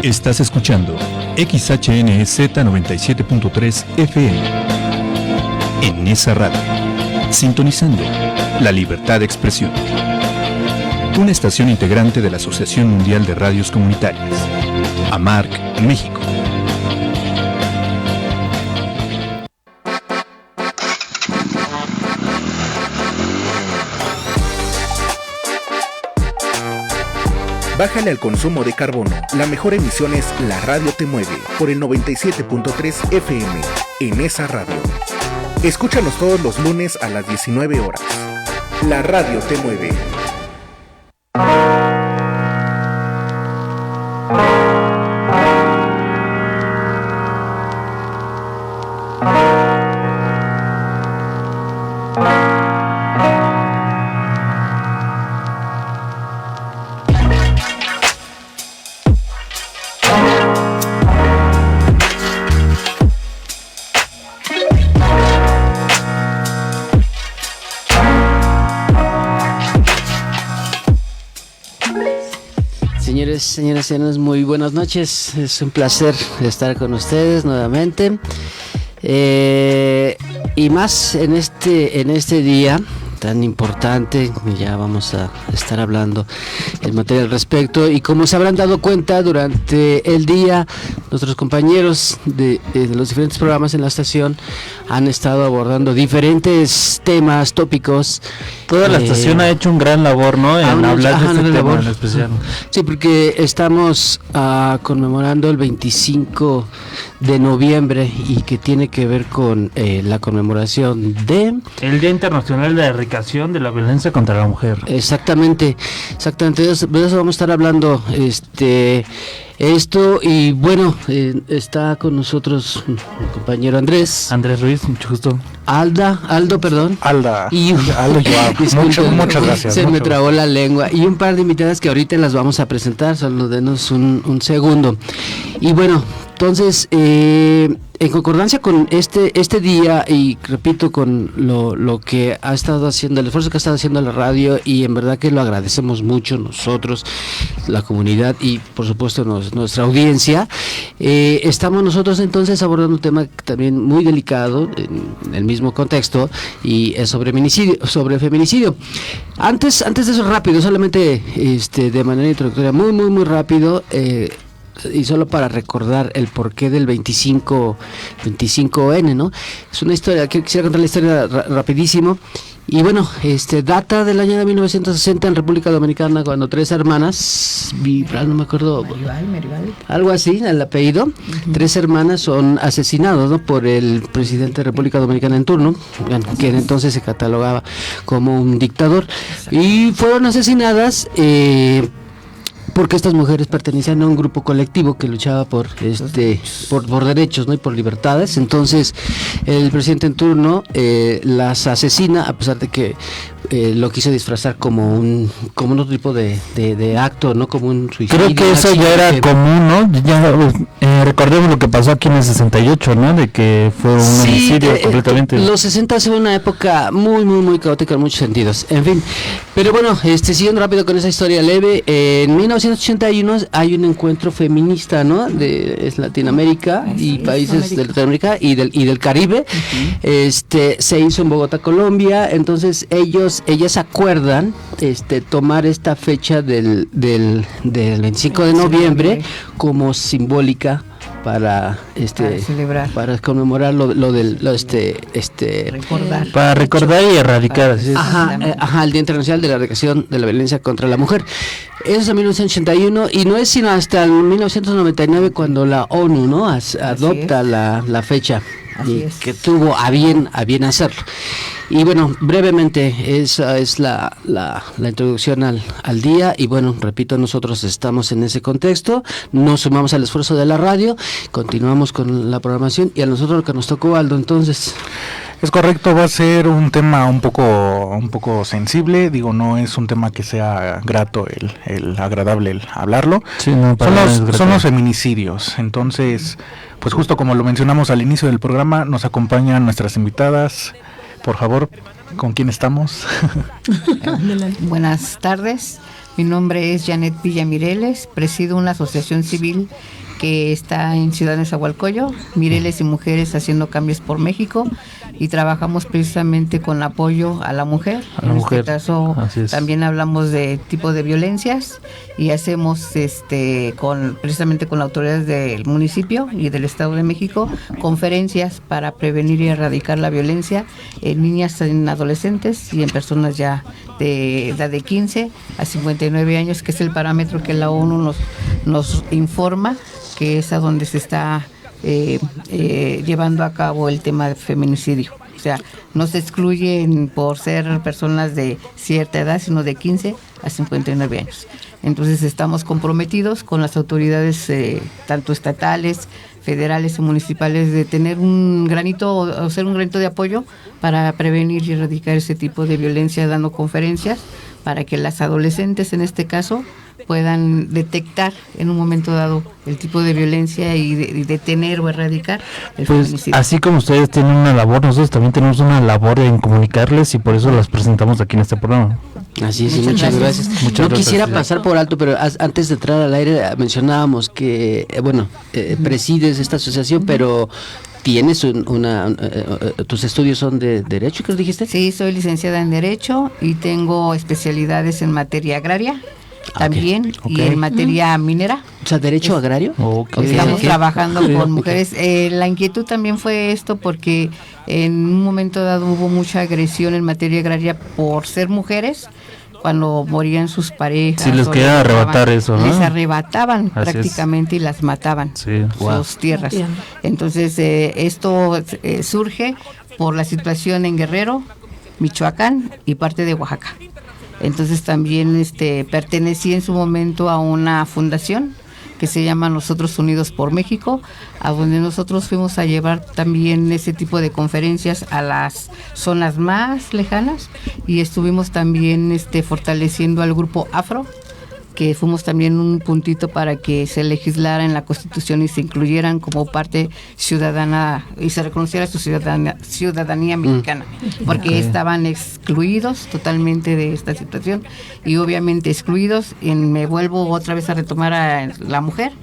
Estás escuchando XHNZ 97.3 FM en esa radio, sintonizando la libertad de expresión. Una estación integrante de la Asociación Mundial de Radios Comunitarias, AMARC, México. Bájale al consumo de carbono. La mejor emisión es La Radio Te Mueve por el 97.3 FM en esa radio. Escúchanos todos los lunes a las 19 horas. La Radio Te Mueve. Señoras, muy buenas noches. Es un placer estar con ustedes nuevamente. Y más en este día tan importante, ya vamos a estar hablando en materia al respecto. Y como se habrán dado cuenta durante el día, nuestros compañeros de los diferentes programas en la estación han estado abordando diferentes temas, tópicos. Toda la estación ha hecho un gran labor, ¿no? En hablar de este tema en especial. Sí, porque estamos conmemorando el 25 de noviembre y que tiene que ver con la conmemoración de... El Día Internacional de Erradicación de la Violencia contra la Mujer. Exactamente. De eso vamos a estar hablando esto. Y bueno, está con nosotros un compañero Andrés Ruiz, mucho gusto. Aldo, perdón. Aldo Joao. Muchas gracias. Se me trabó la lengua. Y un par de invitadas que ahorita las vamos a presentar, solo denos un segundo. Y bueno, entonces, en concordancia con este día, y repito, con lo que ha estado haciendo, el esfuerzo que ha estado haciendo la radio, y en verdad que lo agradecemos mucho nosotros, la comunidad y por supuesto nuestra audiencia, estamos nosotros entonces abordando un tema también muy delicado en el mismo contexto, y es sobre feminicidio. Antes de eso, rápido, solamente de manera introductoria, muy rápido, y solo para recordar el porqué del 25N, ¿no? Es una historia, quisiera contar la historia rapidísimo. Y bueno, data del año de 1960 en República Dominicana, cuando tres hermanas, no me acuerdo, Meribal, algo así, el apellido, tres hermanas son asesinados, ¿no?, por el presidente de República Dominicana en turno, que entonces se catalogaba como un dictador, y fueron asesinadas porque estas mujeres pertenecían a un grupo colectivo que luchaba por derechos, ¿no?, y por libertades. Entonces el presidente en turno las asesina, a pesar de que lo quiso disfrazar como otro tipo de acto, no como un suicidio. Creo que eso ya era común, ¿no? Ya recordemos lo que pasó aquí en el 68, ¿no? De que fue un homicidio completamente. Los 60 fue una época muy caótica en muchos sentidos. En fin, pero bueno, siguiendo rápido con esa historia leve, en 1981 hay un encuentro feminista, ¿no? Es Latinoamérica y países de Latinoamérica y del Caribe. Se hizo en Bogotá, Colombia. Entonces ellas acuerdan tomar esta fecha del 25 de noviembre como simbólica para celebrar, para conmemorar recordar, para recordar y erradicar. El Día Internacional de la Erradicación de la Violencia contra la Mujer. Eso es en 1981 y no es sino hasta el 1999 cuando la ONU, ¿no?, adopta la fecha. Y que tuvo a bien hacerlo. Y bueno, brevemente, esa es la introducción al día. Y bueno, repito, nosotros estamos en ese contexto, nos sumamos al esfuerzo de la radio, continuamos con la programación, y a nosotros lo que nos tocó, Aldo, entonces. Es correcto, va a ser un tema un poco sensible, no es un tema que sea grato, el agradable el hablarlo. Sí, no, son los feminicidios. Entonces, pues justo como lo mencionamos al inicio del programa, nos acompañan nuestras invitadas por favor, ¿con quién estamos? Buenas tardes, mi nombre es Janet Villamireles, presido una asociación civil que está en Ciudad Nezahualcóyotl, Mireles y Mujeres Haciendo Cambios por México, y trabajamos precisamente con apoyo a la mujer. Este caso también hablamos de tipo de violencias y hacemos precisamente con autoridades del municipio y del Estado de México conferencias para prevenir y erradicar la violencia en niñas, en adolescentes y en personas ya de edad de 15 a 59 años, que es el parámetro que la ONU nos informa que es a donde se está llevando a cabo el tema de feminicidio. O sea, no se excluyen por ser personas de cierta edad, sino de 15 a 59 años. Entonces estamos comprometidos con las autoridades tanto estatales, federales y municipales de tener un granito, o ser un granito de apoyo para prevenir y erradicar ese tipo de violencia, dando conferencias para que las adolescentes en este caso puedan detectar en un momento dado el tipo de violencia y detener o erradicar el feminicidio. Así como ustedes tienen una labor, nosotros también tenemos una labor en comunicarles y por eso las presentamos aquí en este programa. Así es, muchas gracias. No quisiera pasar por alto, pero antes de entrar al aire mencionábamos que, presides esta asociación, pero ¿tienes tus estudios son de Derecho, creo que dijiste? Sí, soy licenciada en Derecho y tengo especialidades en materia agraria también, y en materia minera. O sea, ¿derecho agrario? Estamos trabajando con mujeres. La inquietud también fue esto porque en un momento dado hubo mucha agresión en materia agraria por ser mujeres. Cuando morían sus parejas, sí, les querían arrebatar eso, ¿no? Les arrebataban prácticamente y las mataban, sus tierras. Entonces esto surge por la situación en Guerrero, Michoacán y parte de Oaxaca. Entonces también pertenecí en su momento a una fundación que se llama Nosotros Unidos por México, a donde nosotros fuimos a llevar también ese tipo de conferencias a las zonas más lejanas, y estuvimos también fortaleciendo al grupo Afro, que fuimos también un puntito para que se legislara en la Constitución y se incluyeran como parte ciudadana y se reconociera su ciudadanía mexicana, porque estaban excluidos totalmente de esta situación y obviamente excluidos. Me vuelvo otra vez a retomar a la mujer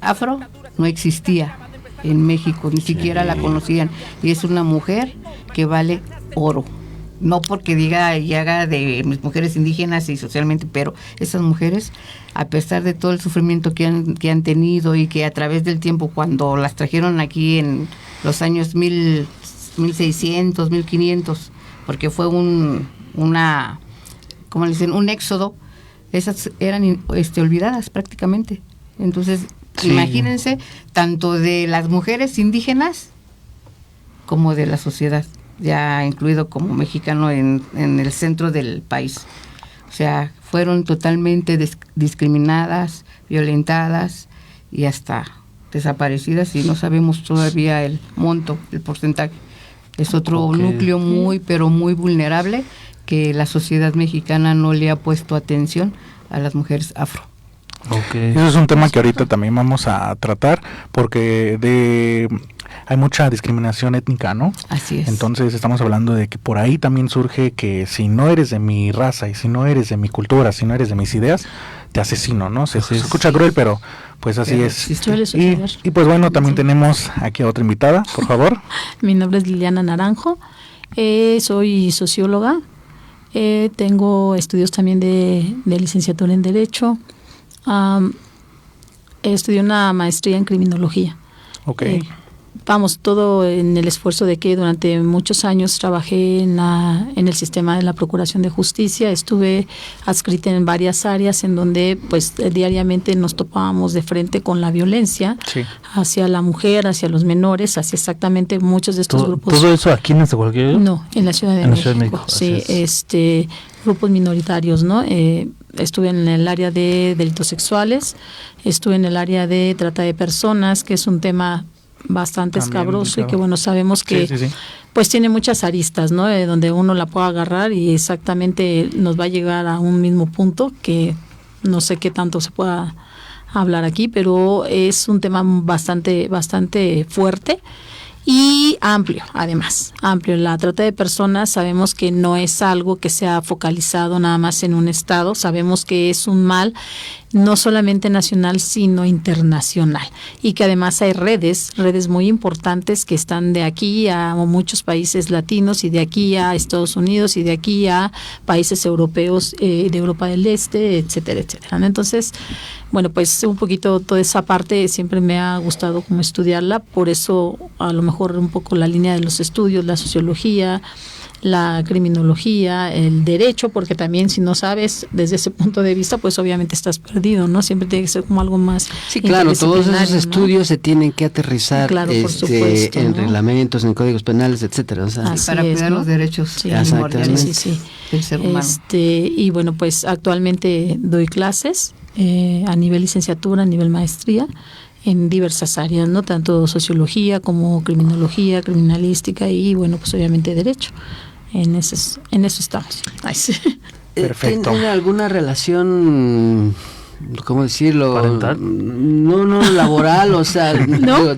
afro no existía en México, ni siquiera la conocían, y es una mujer que vale oro. No porque diga y haga de mis mujeres indígenas y socialmente, pero esas mujeres, a pesar de todo el sufrimiento que han tenido y que a través del tiempo, cuando las trajeron aquí en los años 1600, 1500, porque fue un éxodo, esas eran olvidadas prácticamente. Entonces, imagínense, tanto de las mujeres indígenas como de la sociedad, ya incluido como mexicano en el centro del país. O sea, fueron totalmente discriminadas, violentadas y hasta desaparecidas, y no sabemos todavía el monto, el porcentaje. Es otro núcleo muy, pero muy vulnerable, que la sociedad mexicana no le ha puesto atención a las mujeres afro. Eso es un tema que ahorita también vamos a tratar, porque hay mucha discriminación étnica, ¿no? Así es. Entonces estamos hablando de que por ahí también surge que si no eres de mi raza y si no eres de mi cultura, si no eres de mis ideas, te asesino, ¿no? Se escucha cruel, pero pues así es. Y pues bueno, también tenemos aquí a otra invitada, por favor. Mi nombre es Liliana Naranjo, soy socióloga, tengo estudios también de licenciatura en Derecho, estudié una maestría en criminología. Todo en el esfuerzo de que durante muchos años trabajé en el sistema de la Procuración de Justicia. Estuve adscrita en varias áreas en donde pues diariamente nos topábamos de frente con la violencia hacia la mujer, hacia los menores, hacia exactamente muchos de estos grupos. ¿Todo eso aquí en Nezahualcóyotl? No, en la Ciudad de México. Sí, grupos minoritarios, ¿no? Estuve en el área de delitos sexuales, estuve en el área de trata de personas, que es un tema bastante escabroso y que bueno, sabemos que pues tiene muchas aristas, ¿no? Donde uno la puede agarrar y exactamente nos va a llegar a un mismo punto, que no sé qué tanto se pueda hablar aquí, pero es un tema bastante fuerte. y amplio, además, amplio. La trata de personas sabemos que no es algo que sea focalizado nada más en un estado, sabemos que es un mal no solamente nacional, sino internacional, y que además hay redes muy importantes que están de aquí a muchos países latinos y de aquí a Estados Unidos y de aquí a países europeos, de Europa del Este, etcétera, etcétera, ¿no? Entonces, bueno, pues un poquito toda esa parte siempre me ha gustado como estudiarla, por eso a lo mejor un poco la línea de los estudios, la sociología, la criminología, el derecho, porque también si no sabes desde ese punto de vista, pues obviamente estás perdido, ¿no? Siempre tiene que ser como algo más. Sí, claro, todos esos estudios se tienen que aterrizar, claro, por supuesto, en reglamentos, en códigos penales, etcétera. O sea, para cuidar los derechos primordiales del ser humano. Y bueno, pues actualmente doy clases a nivel licenciatura, a nivel maestría, en diversas áreas, ¿no? Tanto sociología como criminología, criminalística y bueno, pues obviamente derecho. En eso estamos. Ay, sí. Perfecto. ¿Tiene alguna relación, cómo decirlo? ¿Parental? No laboral, o sea, ¿no?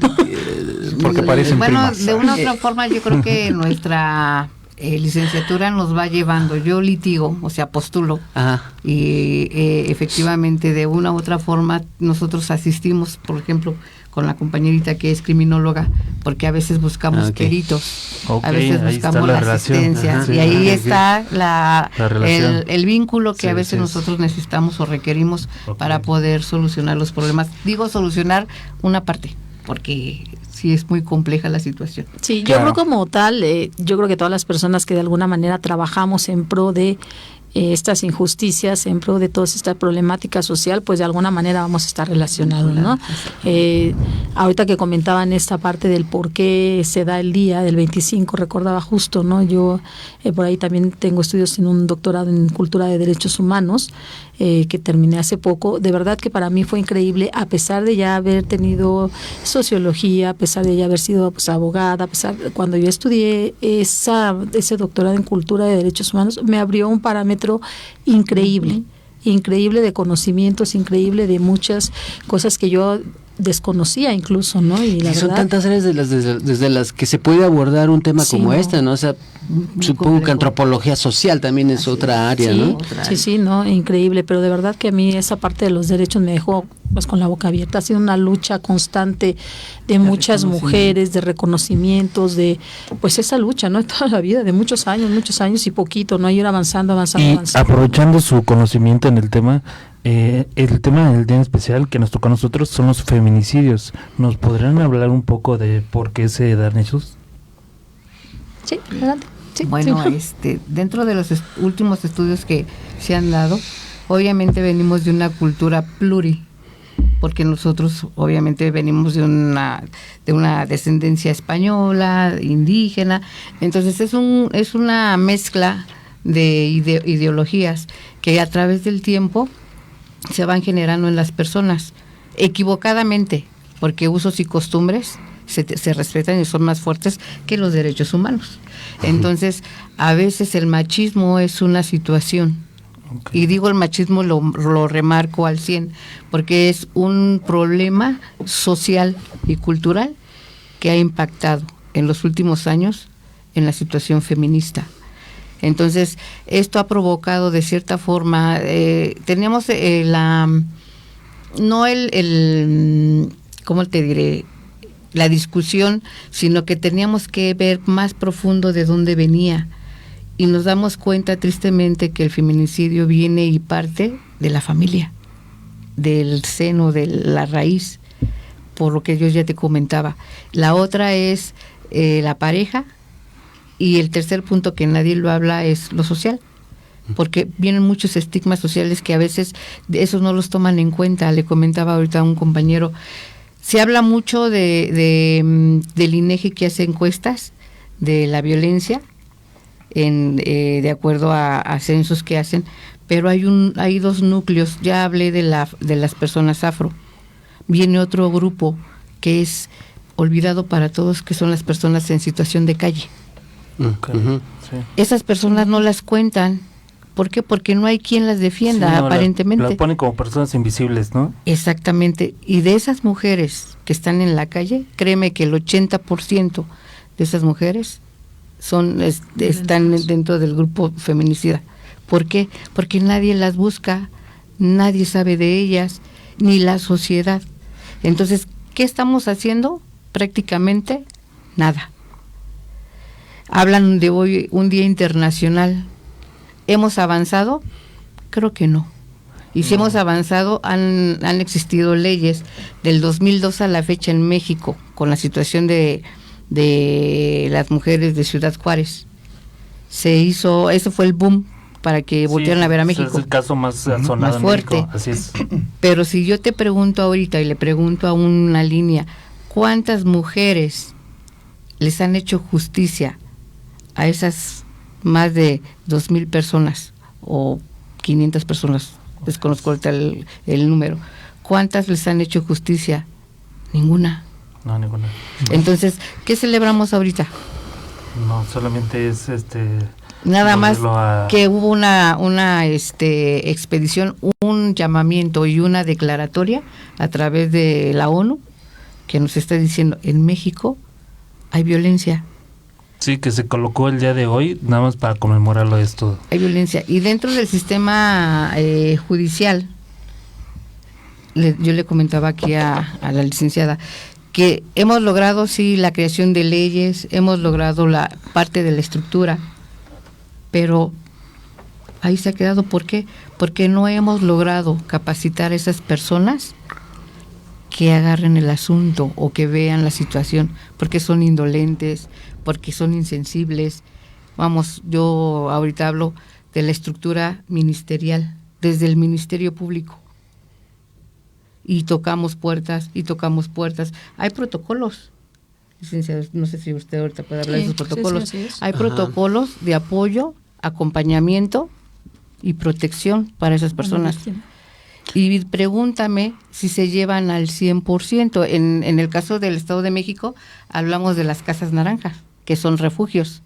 Porque parecen primas. De una u otra forma yo creo que nuestra licenciatura nos va llevando. Yo litigo, o sea, postulo. Ajá. Y efectivamente de una u otra forma nosotros asistimos, por ejemplo, con la compañerita que es criminóloga, porque a veces buscamos peritos, a veces buscamos la asistencia, y ahí está el vínculo que a veces nosotros necesitamos o requerimos para poder solucionar los problemas. Digo solucionar una parte, porque sí es muy compleja la situación. Sí, yo creo como tal, yo creo que todas las personas que de alguna manera trabajamos en pro de estas injusticias, en pro de toda esta problemática social, pues de alguna manera vamos a estar relacionados, ¿no? Ahorita que comentaban esta parte del por qué se da el día del 25, recordaba justo, ¿no? Yo por ahí también tengo estudios en un doctorado en cultura de derechos humanos, que terminé hace poco. De verdad que para mí fue increíble, a pesar de ya haber tenido sociología, a pesar de ya haber sido pues abogada, a pesar de cuando yo estudié ese doctorado en cultura de derechos humanos, me abrió un parámetro increíble de conocimientos, increíble de muchas cosas que yo desconocía incluso, ¿no? Y la son verdad, tantas áreas desde las que se puede abordar un tema como este, ¿no? O sea, supongo que antropología social también es otra área, ¿no? Sí, no, increíble, pero de verdad que a mí esa parte de los derechos me dejó pues con la boca abierta. Ha sido una lucha constante de muchas mujeres, de reconocimientos, de pues esa lucha, ¿no? Toda la vida, de muchos años y poquito, ¿no? Ir avanzando. Aprovechando su conocimiento en el tema del día en especial que nos tocó a nosotros son los feminicidios. ¿Nos podrían hablar un poco de por qué se dan esos? Sí, adelante. Sí, bueno, dentro de los últimos estudios que se han dado, obviamente venimos de una cultura porque nosotros obviamente venimos de una descendencia española, indígena, entonces es una mezcla de ideologías que a través del tiempo se van generando en las personas, equivocadamente, porque usos y costumbres se respetan y son más fuertes que los derechos humanos. Entonces, a veces el machismo es una situación, y digo el machismo, lo remarco al 100, porque es un problema social y cultural que ha impactado en los últimos años en la situación feminista. Entonces, esto ha provocado de cierta forma, teníamos ¿cómo te diré? La discusión, sino que teníamos que ver más profundo de dónde venía. Y nos damos cuenta tristemente que el feminicidio viene y parte de la familia, del seno, de la raíz, por lo que yo ya te comentaba. La otra es la pareja. Y el tercer punto que nadie lo habla es lo social, porque vienen muchos estigmas sociales que a veces esos no los toman en cuenta. Le comentaba ahorita a un compañero, se habla mucho del INEGI que hace encuestas de la violencia, de acuerdo a censos que hacen, pero hay dos núcleos. Ya hablé de las personas afro. Viene otro grupo que es olvidado para todos, que son las personas en situación de calle. Okay. Sí. Esas personas no las cuentan ¿Por qué? Porque no hay quien las defienda, sí, aparentemente. Las ponen como personas invisibles, ¿no? Exactamente. Y de esas mujeres que están en la calle, créeme que el 80% de esas mujeres están dentro del grupo feminicida. ¿Por qué? Porque nadie las busca, nadie sabe de ellas, ni la sociedad. Entonces, ¿qué estamos haciendo? Prácticamente nada. Hablan de hoy un día internacional. ¿Hemos avanzado? Creo que no. Y si hemos avanzado, han existido leyes del 2002 a la fecha en México, con la situación de las mujeres de Ciudad Juárez. Eso fue el boom para que voltearan a ver a México. Es el caso más sonado, más fuerte. México, así es. Pero si yo te pregunto ahorita y le pregunto a una línea, ¿cuántas mujeres les han hecho justicia a esas más de 2,000 personas o 500 personas? Desconozco ahorita el número. ¿Cuántas les han hecho justicia? Ninguna. No, ninguna. Entonces, ¿qué celebramos ahorita? No, solamente es nada más que hubo una expedición, un llamamiento y una declaratoria a través de la ONU que nos está diciendo, en México hay violencia. Sí, que se colocó el día de hoy, nada más para conmemorarlo esto. Hay violencia. Y dentro del sistema judicial, yo le comentaba aquí a la licenciada, que hemos logrado, sí, la creación de leyes, hemos logrado la parte de la estructura, pero ahí se ha quedado. ¿Por qué? Porque no hemos logrado capacitar a esas personas que agarren el asunto o que vean la situación, porque son indolentes, porque son insensibles. Vamos, yo ahorita hablo de la estructura ministerial, desde el Ministerio Público. Y tocamos puertas. Hay protocolos, licenciado, no sé si usted ahorita puede hablar de esos protocolos. Sí, hay protocolos de apoyo, acompañamiento y protección para esas personas. Y pregúntame si se llevan al 100%. En el caso del Estado de México, hablamos de las casas naranjas, que son refugios.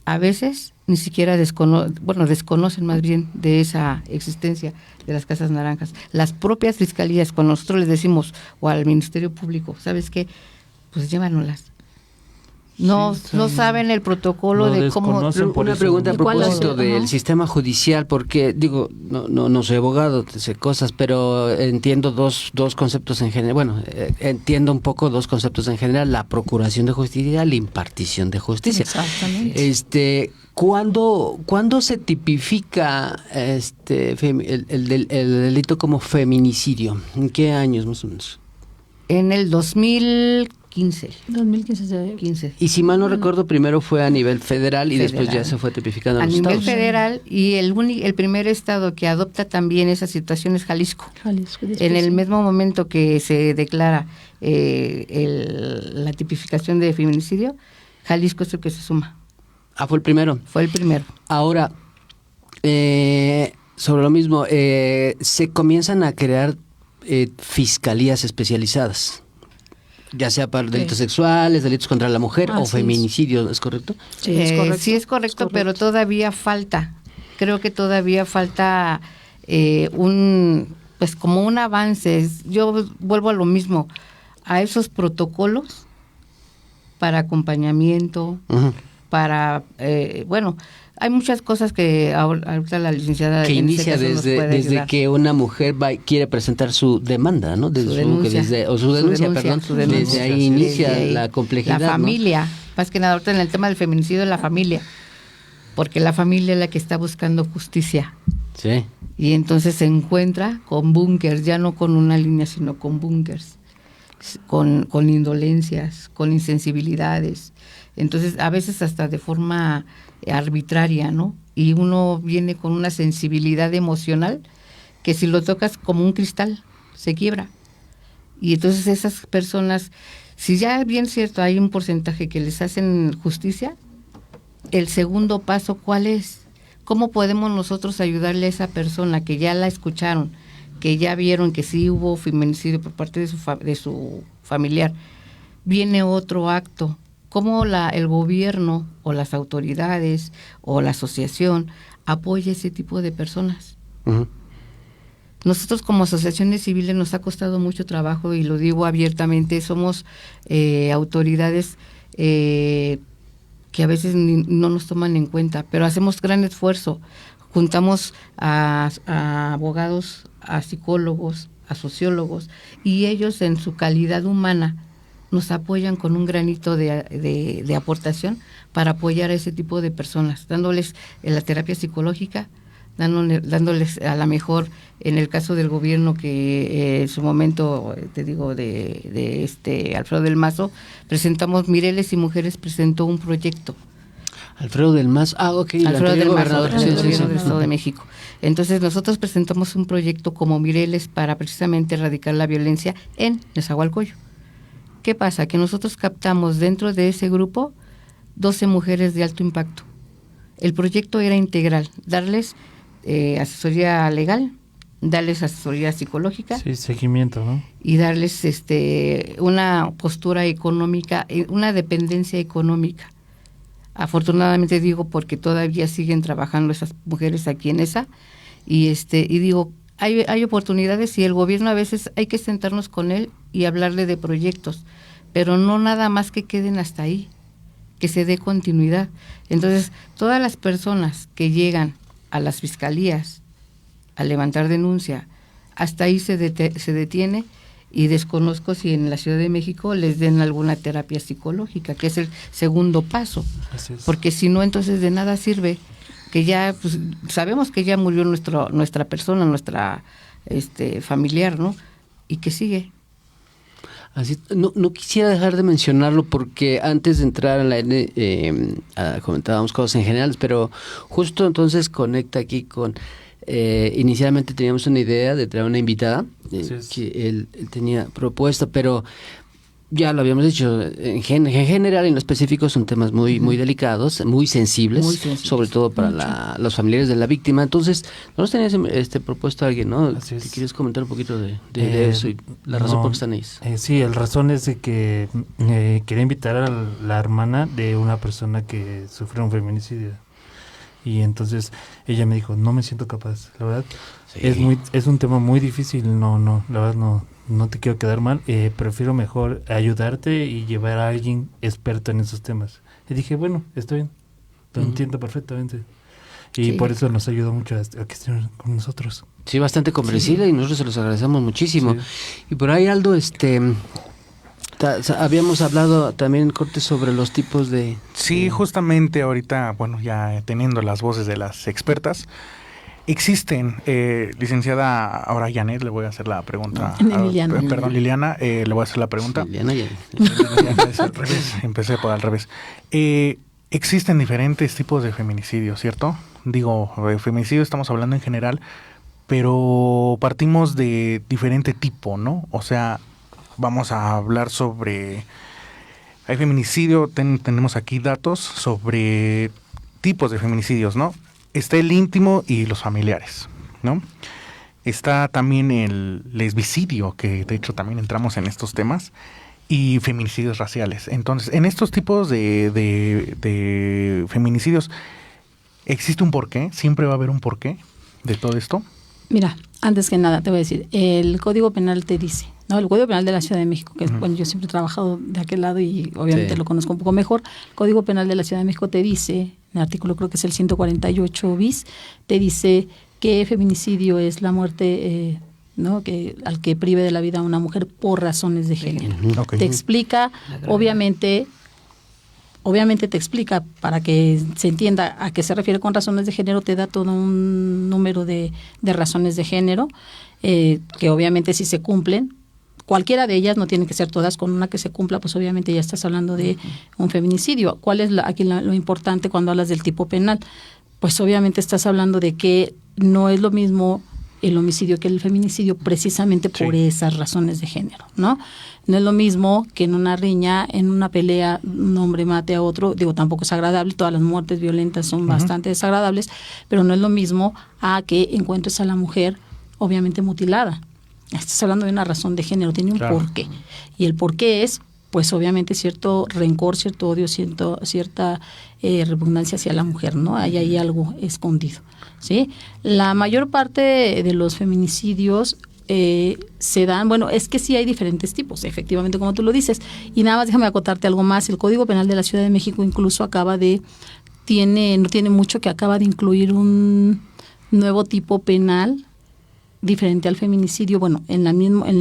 A veces ni siquiera desconocen más bien de esa existencia de las casas naranjas. Las propias fiscalías, cuando nosotros les decimos, o al Ministerio Público, ¿sabes qué? Pues llévanoslas. No saben el protocolo de cómo. Una pregunta a propósito del sistema judicial, porque digo, no soy abogado, sé cosas, pero entiendo dos conceptos en general. Bueno, entiendo un poco dos conceptos en general: la procuración de justicia y la impartición de justicia. Exactamente. ¿Cuándo se tipifica el delito como feminicidio? ¿En qué años más o menos? En el 2015. 2015. Y si mal no recuerdo, primero fue a nivel federal y después ya se fue tipificando en los estados. A nivel federal, y el primer estado que adopta también esa situación es Jalisco. En el mismo momento que se declara la tipificación de feminicidio, Jalisco es el que se suma. Fue el primero. Fue el primero. Ahora, sobre lo mismo, se comienzan a crear fiscalías especializadas, ya sea para delitos sexuales, delitos contra la mujer o feminicidio, ¿es correcto? Sí, es correcto. Sí, es correcto, pero todavía falta. Creo que todavía falta como un avance. Yo vuelvo a lo mismo, a esos protocolos para acompañamiento, para, hay muchas cosas que ahorita la licenciada que inicia desde que una mujer quiere presentar su demanda, ¿no? Desde su denuncia, desde ahí inicia la complejidad. La familia, ¿no? Más que nada ahorita en el tema del feminicidio, la familia, porque la familia es la que está buscando justicia. Sí. Y entonces se encuentra con búnkers, ya no con una línea, sino con búnkers, con indolencias, con insensibilidades. Entonces, a veces hasta de forma arbitraria, ¿no? Y uno viene con una sensibilidad emocional que si lo tocas como un cristal, se quiebra. Y entonces esas personas, si ya bien cierto hay un porcentaje que les hacen justicia, el segundo paso, ¿cuál es? ¿Cómo podemos nosotros ayudarle a esa persona que ya la escucharon, que ya vieron que sí hubo feminicidio por parte de su familiar? Viene otro acto. cómo el gobierno o las autoridades o la asociación apoya ese tipo de personas. Uh-huh. Nosotros como asociaciones civiles nos ha costado mucho trabajo, y lo digo abiertamente, somos autoridades que a veces no nos toman en cuenta, pero hacemos gran esfuerzo. Juntamos a abogados, a psicólogos, a sociólogos, y ellos en su calidad humana nos apoyan con un granito de aportación para apoyar a ese tipo de personas, dándoles la terapia psicológica, dándoles a lo mejor, en el caso del gobierno que en su momento, te digo, de Alfredo del Mazo, presentamos, Mireles y Mujeres presentó un proyecto. Alfredo del Mazo, Alfredo del Mazo, del Estado de México. Entonces nosotros presentamos un proyecto como Mireles para precisamente erradicar la violencia en Nezahualcóyotl. ¿Qué pasa? Que nosotros captamos dentro de ese grupo 12 mujeres de alto impacto. El proyecto era integral, darles asesoría legal, darles asesoría psicológica, sí, seguimiento, ¿no? Y darles una postura económica, una dependencia económica. Afortunadamente digo, porque todavía siguen trabajando esas mujeres aquí en esa, y digo, hay oportunidades, y el gobierno a veces hay que sentarnos con él y hablarle de proyectos, pero no nada más que queden hasta ahí, que se dé continuidad. Entonces, todas las personas que llegan a las fiscalías a levantar denuncia, hasta ahí se detiene, y desconozco si en la Ciudad de México les den alguna terapia psicológica, que es el segundo paso, porque si no, entonces de nada sirve que ya, pues, sabemos que ya murió nuestra persona, nuestra familiar, ¿no? Y que sigue. Así, no quisiera dejar de mencionarlo, porque antes de entrar a la comentábamos cosas en general, pero justo entonces conecta aquí con... inicialmente teníamos una idea de traer una invitada, que él tenía propuesta, pero ya lo habíamos dicho, en general y en lo específico son temas muy delicados, muy sensibles, sobre todo para los familiares de la víctima. Entonces, ¿no nos tenías propuesto a alguien, no? ¿Te quieres comentar un poquito de eso y la razón por qué están ahí? Sí, la razón es de que quería invitar a la hermana de una persona que sufrió un feminicidio. Y entonces ella me dijo, no me siento capaz, la verdad, sí. Es un tema muy difícil, la verdad no te quiero quedar mal, prefiero mejor ayudarte y llevar a alguien experto en esos temas. Y dije, bueno, está bien, lo entiendo perfectamente. Y por eso nos ayudó mucho a que estén con nosotros. Sí, bastante comprensible, y nosotros se los agradecemos muchísimo. Sí. Y por ahí, Aldo, habíamos hablado también, Corte, sobre los tipos de... Sí, justamente ahorita, bueno, ya teniendo las voces de las expertas, existen, licenciada, ahora Janet, le voy a hacer la pregunta. Liliana, le voy a hacer la pregunta. Liliana, es al revés, empecé por al revés. Existen diferentes tipos de feminicidio, ¿cierto? Digo, feminicidio estamos hablando en general, pero partimos de diferente tipo, ¿no? O sea... Vamos a hablar sobre... Hay feminicidio, tenemos aquí datos sobre tipos de feminicidios, ¿no? Está el íntimo y los familiares, ¿no? Está también el lesbicidio, que de hecho también entramos en estos temas, y feminicidios raciales. Entonces, en estos tipos de feminicidios, ¿existe un porqué? ¿Siempre va a haber un porqué de todo esto? Mira, antes que nada te voy a decir, el Código Penal te dice, ¿no? El Código Penal de la Ciudad de México, que bueno, yo siempre he trabajado de aquel lado y obviamente lo conozco un poco mejor. El Código Penal de la Ciudad de México te dice, en el artículo creo que es el 148 bis, te dice que feminicidio es la muerte, ¿no? Al que prive de la vida a una mujer por razones de género. Okay. Te explica, obviamente te explica, para que se entienda a qué se refiere con razones de género, te da todo un número de razones de género, que obviamente si se cumplen, cualquiera de ellas, no tienen que ser todas, con una que se cumpla, pues obviamente ya estás hablando de un feminicidio. ¿Cuál es aquí lo importante cuando hablas del tipo penal? Pues obviamente estás hablando de que no es lo mismo el homicidio que el feminicidio, precisamente por esas razones de género, ¿no? No es lo mismo que en una riña, en una pelea, un hombre mate a otro, digo, tampoco es agradable, todas las muertes violentas son bastante desagradables, pero no es lo mismo a que encuentres a la mujer obviamente mutilada. Estás hablando de una razón de género, tiene un porqué. Y el porqué es pues obviamente cierto rencor, cierto odio, cierta repugnancia hacia la mujer, ¿no? Hay algo escondido, ¿sí? La mayor parte de los feminicidios se dan, bueno, es que sí hay diferentes tipos, efectivamente, como tú lo dices. Y nada más déjame acotarte algo más. El Código Penal de la Ciudad de México incluso no tiene mucho, que acaba de incluir un nuevo tipo penal diferente al feminicidio, bueno, en el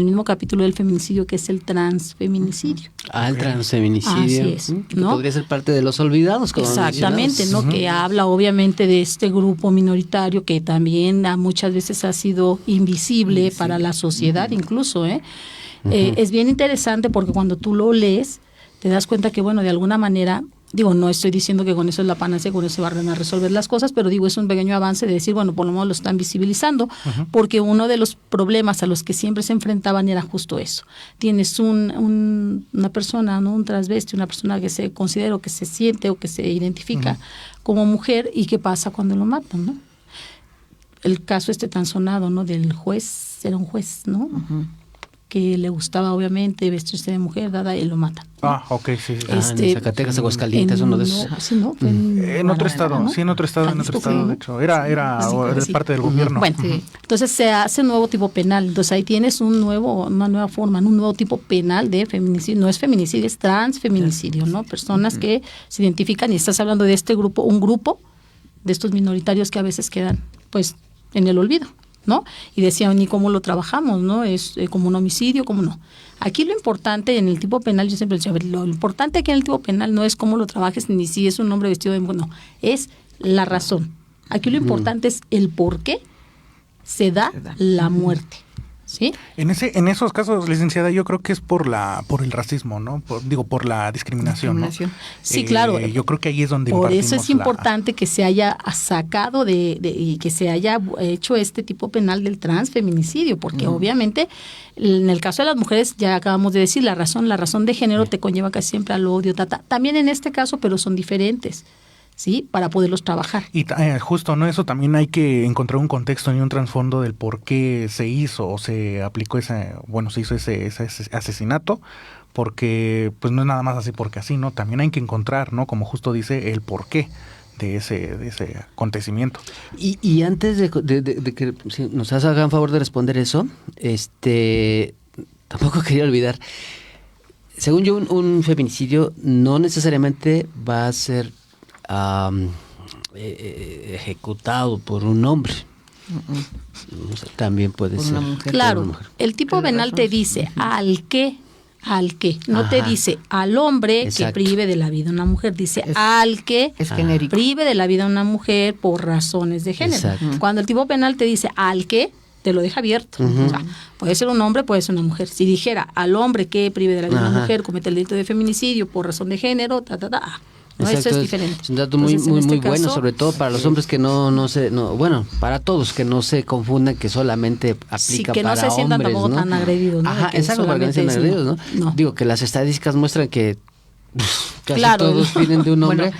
mismo capítulo del feminicidio, que es el transfeminicidio. El transfeminicidio. Así es, ¿no? Podría ser parte de los olvidados. Como exactamente, ¿no? Que habla obviamente de este grupo minoritario que también muchas veces ha sido invisible para la sociedad, incluso, es bien interesante porque cuando tú lo lees, te das cuenta que, bueno, de alguna manera, digo, no estoy diciendo que con eso es la panacea, con eso se van a resolver las cosas, pero digo, es un pequeño avance de decir, bueno, por lo menos lo están visibilizando, porque uno de los problemas a los que siempre se enfrentaban era justo eso. Tienes una persona, ¿no? Un transvesti, una persona que se considera o que se siente o que se identifica como mujer, y qué pasa cuando lo matan, ¿no? El caso tan sonado, ¿no? Del juez, era un juez, ¿no? Que le gustaba obviamente vestirse de mujer, y lo matan, ¿no? Ok, sí. En Zacatecas, Aguascalientes, uno de esos. Sí, ¿no? En otro estado, ¿no? Sí, en otro estado, de hecho. Era de parte del gobierno. Bueno, entonces se hace un nuevo tipo penal. Entonces ahí tienes una nueva forma, un nuevo tipo penal de feminicidio. No es feminicidio, es transfeminicidio, ¿no? Personas que se identifican, y estás hablando de un grupo de estos minoritarios que a veces quedan, pues, en el olvido, ¿no? Y decían, ¿y cómo lo trabajamos, no? Es como un homicidio, ¿cómo no? Aquí lo importante en el tipo penal, yo siempre decía, lo importante aquí en el tipo penal no es cómo lo trabajes, ni si es un hombre vestido de mujer, no, es la razón. Aquí lo importante es el por qué se da la muerte, ¿sí? En esos casos, licenciada, yo creo que es por el racismo, ¿no? Por la discriminación, ¿no? Sí, claro. Yo creo que ahí es donde por eso es importante que se haya sacado y que se haya hecho este tipo penal del transfeminicidio, porque obviamente en el caso de las mujeres, ya acabamos de decir, la razón de género te conlleva casi siempre al odio, también en este caso, pero son diferentes, ¿sí? Para poderlos trabajar. Y justo, ¿no? Eso también hay que encontrar un contexto y un trasfondo del por qué se hizo o se aplicó se hizo ese asesinato, porque pues no es nada más así porque así, ¿no? También hay que encontrar, ¿no? Como justo dice, el porqué de ese acontecimiento. Y antes de que nos hagan favor de responder eso, tampoco quería olvidar, según yo, un feminicidio no necesariamente va a ser ejecutado por un hombre. También puede ser. Claro, el tipo penal te dice al que, no te dice al hombre que prive de la vida a una mujer, dice al que prive de la vida a una mujer por razones de género. Exacto. Cuando el tipo penal te dice al que, te lo deja abierto. O sea, puede ser un hombre, puede ser una mujer. Si dijera al hombre que prive de la vida a una mujer comete el delito de feminicidio por razón de género, No, eso es diferente. Es un dato muy bueno, sobre todo para los hombres que bueno, para todos que no se confundan que solamente aplica para hombres, que no se sientan tampoco tan agredidos, ¿no? Exacto, para que no se sientan agredidos, ¿no? Digo que las estadísticas muestran que casi todos vienen de un hombre. Bueno,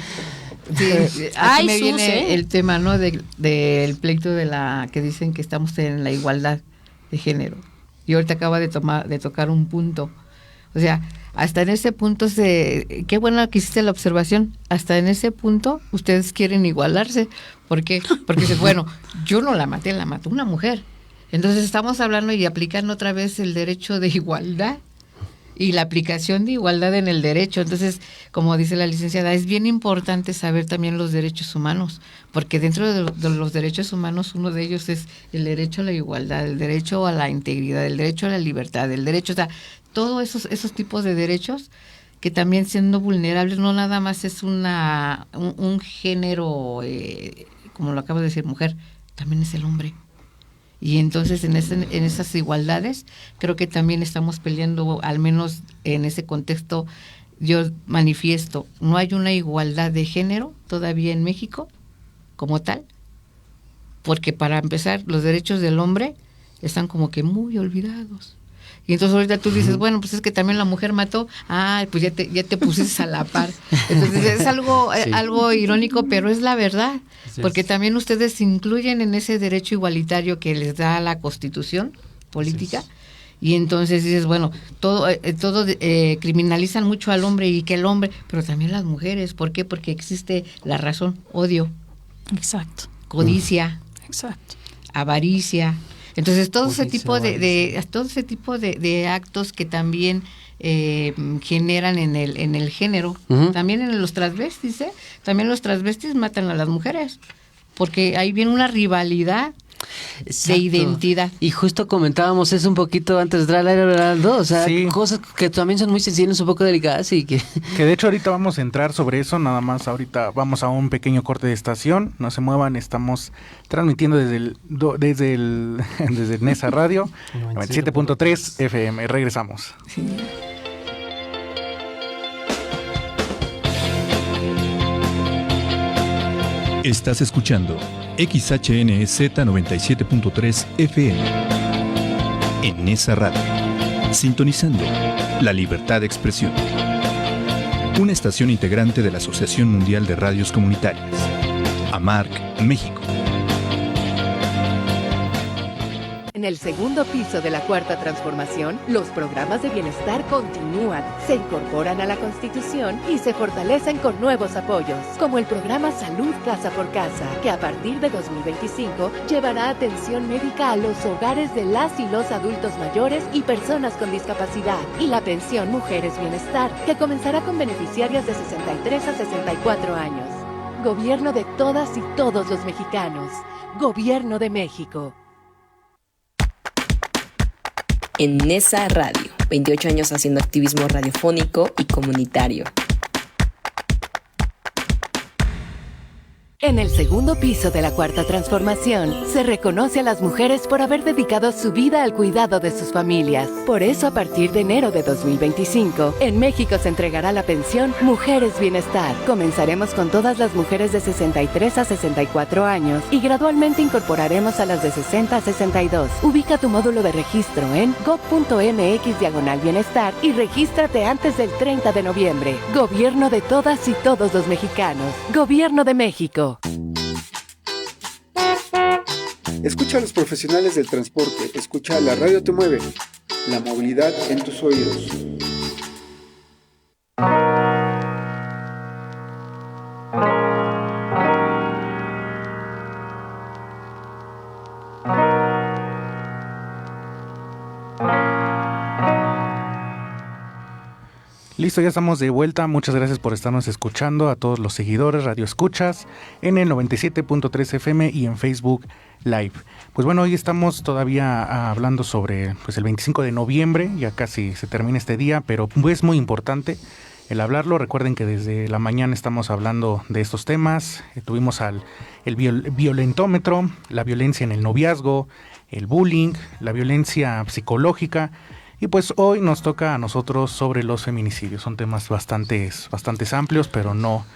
aquí me viene el tema, ¿no? Del pleito de que dicen que estamos en la igualdad de género. Y ahorita acaba de tocar un punto. O sea, hasta en ese punto qué bueno que hiciste la observación, hasta en ese punto ustedes quieren igualarse. ¿Por qué? Porque bueno, yo no la maté, la mató una mujer. Entonces estamos hablando y aplicando otra vez el derecho de igualdad y la aplicación de igualdad en el derecho. Entonces, como dice la licenciada, es bien importante saber también los derechos humanos, porque dentro de los derechos humanos uno de ellos es el derecho a la igualdad, el derecho a la integridad, el derecho a la libertad, el derecho, o sea, todos esos tipos de derechos que también siendo vulnerables no nada más es un género, como lo acabo de decir, mujer, también es el hombre. Y entonces en esas igualdades creo que también estamos peleando, al menos en ese contexto yo manifiesto, no hay una igualdad de género todavía en México como tal, porque para empezar los derechos del hombre están como que muy olvidados. Y entonces ahorita tú dices, bueno, pues es que también la mujer mató, pues ya te pusiste a la par. Entonces es algo irónico, pero es la verdad, porque también ustedes se incluyen en ese derecho igualitario que les da la Constitución política, Y entonces dices, bueno, todo criminalizan mucho al hombre y que el hombre, pero también las mujeres. ¿Por qué? Porque existe la razón, odio. Exacto. Codicia. Exacto. Avaricia. Entonces todo ese tipo de actos que también generan en el género, también en los transvestis, también los transvestis matan a las mujeres, porque ahí viene una rivalidad. Exacto. De identidad. Y justo comentábamos eso un poquito antes de entrar al aire, Heraldo, o sea, sí, cosas que también son muy sensibles, un poco delicadas y que de hecho ahorita vamos a entrar sobre eso, nada más ahorita vamos a un pequeño corte de estación, no se muevan, estamos transmitiendo desde Nesa Radio 97.3 FM, regresamos. Sí. Estás escuchando XHNZ 97.3 FM en Nesa Radio, sintonizando la libertad de expresión. Una estación integrante de la Asociación Mundial de Radios Comunitarias, AMARC, México. En el segundo piso de la Cuarta Transformación, los programas de bienestar continúan, se incorporan a la Constitución y se fortalecen con nuevos apoyos, como el programa Salud Casa por Casa, que a partir de 2025 llevará atención médica a los hogares de las y los adultos mayores y personas con discapacidad, y la pensión Mujeres Bienestar, que comenzará con beneficiarias de 63 a 64 años. Gobierno de todas y todos los mexicanos. Gobierno de México. En Nesa Radio, 28 años haciendo activismo radiofónico y comunitario. En el segundo piso de la Cuarta Transformación, se reconoce a las mujeres por haber dedicado su vida al cuidado de sus familias. Por eso, a partir de enero de 2025, en México se entregará la pensión Mujeres Bienestar. Comenzaremos con todas las mujeres de 63 a 64 años y gradualmente incorporaremos a las de 60 a 62. Ubica tu módulo de registro en gov.mx/bienestar y regístrate antes del 30 de noviembre. Gobierno de todas y todos los mexicanos. Gobierno de México. Escucha a los profesionales del transporte, escucha La Radio Te Mueve, la movilidad en tus oídos. Listo, ya estamos de vuelta. Muchas gracias por estarnos escuchando a todos los seguidores, Radio Escuchas, en el 97.3 FM y en Facebook Live. Pues bueno, hoy estamos todavía hablando sobre el 25 de noviembre, ya casi se termina este día, pero es muy importante el hablarlo. Recuerden que desde la mañana estamos hablando de estos temas. Tuvimos el violentómetro, la violencia en el noviazgo, el bullying, la violencia psicológica. Y pues hoy nos toca a nosotros sobre los feminicidios. Son temas bastante amplios, pero no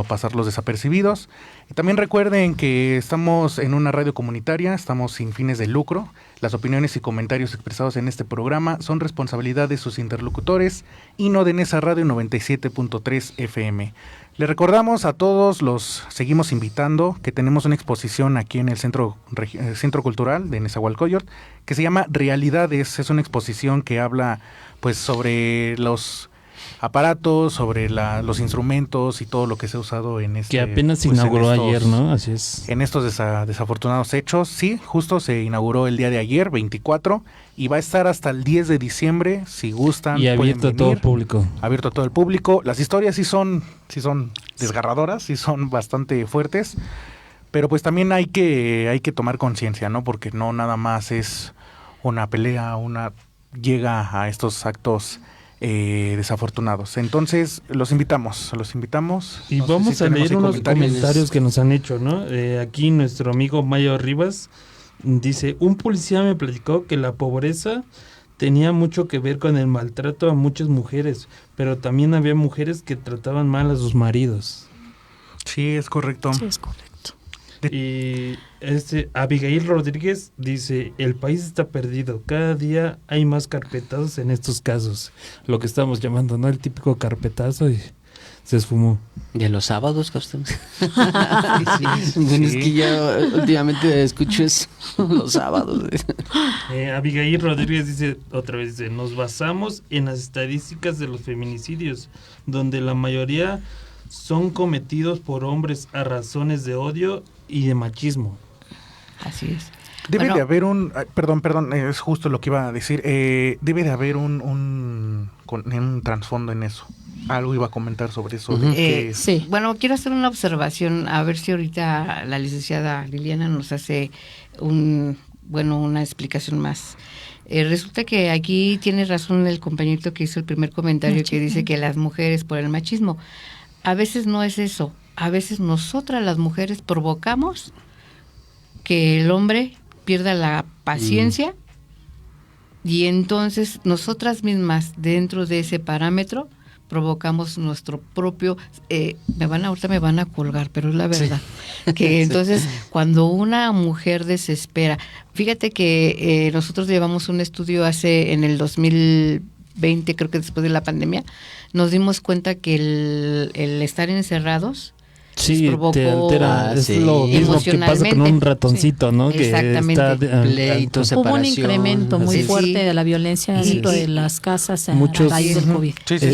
pasarlos desapercibidos. Y también recuerden que estamos en una radio comunitaria, estamos sin fines de lucro. Las opiniones y comentarios expresados en este programa son responsabilidad de sus interlocutores y no de Nesa Radio 97.3 FM. Les recordamos a todos, los seguimos invitando, que tenemos una exposición aquí en el Centro Cultural de Nezahualcóyotl, que se llama Realidades. Es una exposición que habla pues sobre los aparatos, sobre los instrumentos y todo lo que se ha usado en este... Que apenas se inauguró ayer, ¿no? Así es. En estos desafortunados hechos, sí, justo se inauguró el día de ayer, 24, y va a estar hasta el 10 de diciembre, si gustan. Y abierto a todo el público. Abierto a todo el público. Las historias sí son desgarradoras, sí son bastante fuertes, pero pues también hay que tomar conciencia, ¿no? Porque no nada más es una pelea, llega a estos actos desafortunados. Entonces los invitamos y vamos a leer unos comentarios que nos han hecho, ¿no? Aquí nuestro amigo Mayo Rivas dice: un policía me platicó que la pobreza tenía mucho que ver con el maltrato a muchas mujeres, pero también había mujeres que trataban mal a sus maridos. Sí, es correcto. Sí, es correcto. Y Abigail Rodríguez dice: el país está perdido, cada día hay más carpetazos en estos casos, lo que estamos llamando, ¿no? El típico carpetazo, y se esfumó. ¿De los sábados, Castro? Bueno, es que ya últimamente escucho eso, los sábados. Abigail Rodríguez dice, otra vez, dice, nos basamos en las estadísticas de los feminicidios, donde la mayoría son cometidos por hombres a razones de odio y de machismo. Así es. Debe de haber un... Perdón, es justo lo que iba a decir. Debe de haber un trasfondo en eso. Algo iba a comentar sobre eso. Sí. Bueno, quiero hacer una observación, a ver si ahorita la licenciada Liliana nos hace una explicación más. Resulta que aquí tiene razón el compañerito que hizo el primer comentario, que dice que las mujeres por el machismo. A veces no es eso. A veces nosotras las mujeres provocamos que el hombre pierda la paciencia y entonces nosotras mismas dentro de ese parámetro provocamos nuestro propio, ahorita me van a colgar, pero es la verdad, que entonces cuando una mujer desespera, fíjate que nosotros llevamos un estudio en el 2020, creo que después de la pandemia, nos dimos cuenta que el estar encerrados provocó, te altera, es lo mismo que pasa con un ratoncito, ¿no? Exactamente. Que está pleito, separación. Hubo un incremento muy fuerte de la violencia dentro de las casas muchos, a raíz del COVID.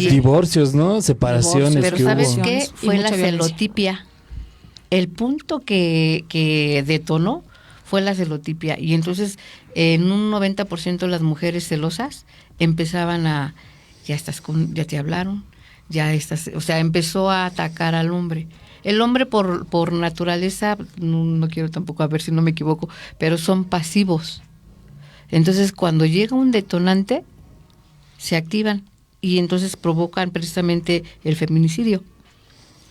Divorcios, ¿no? Separaciones. Pero que ¿sabes hubo. qué? Fue la celotipia. El punto que detonó fue la celotipia. Y entonces, en un 90% las mujeres celosas empezaban a, ya te hablaron, o sea, empezó a atacar al hombre. El hombre por naturaleza, no quiero tampoco, a ver si no me equivoco, pero son pasivos. Entonces, cuando llega un detonante, se activan y entonces provocan precisamente el feminicidio.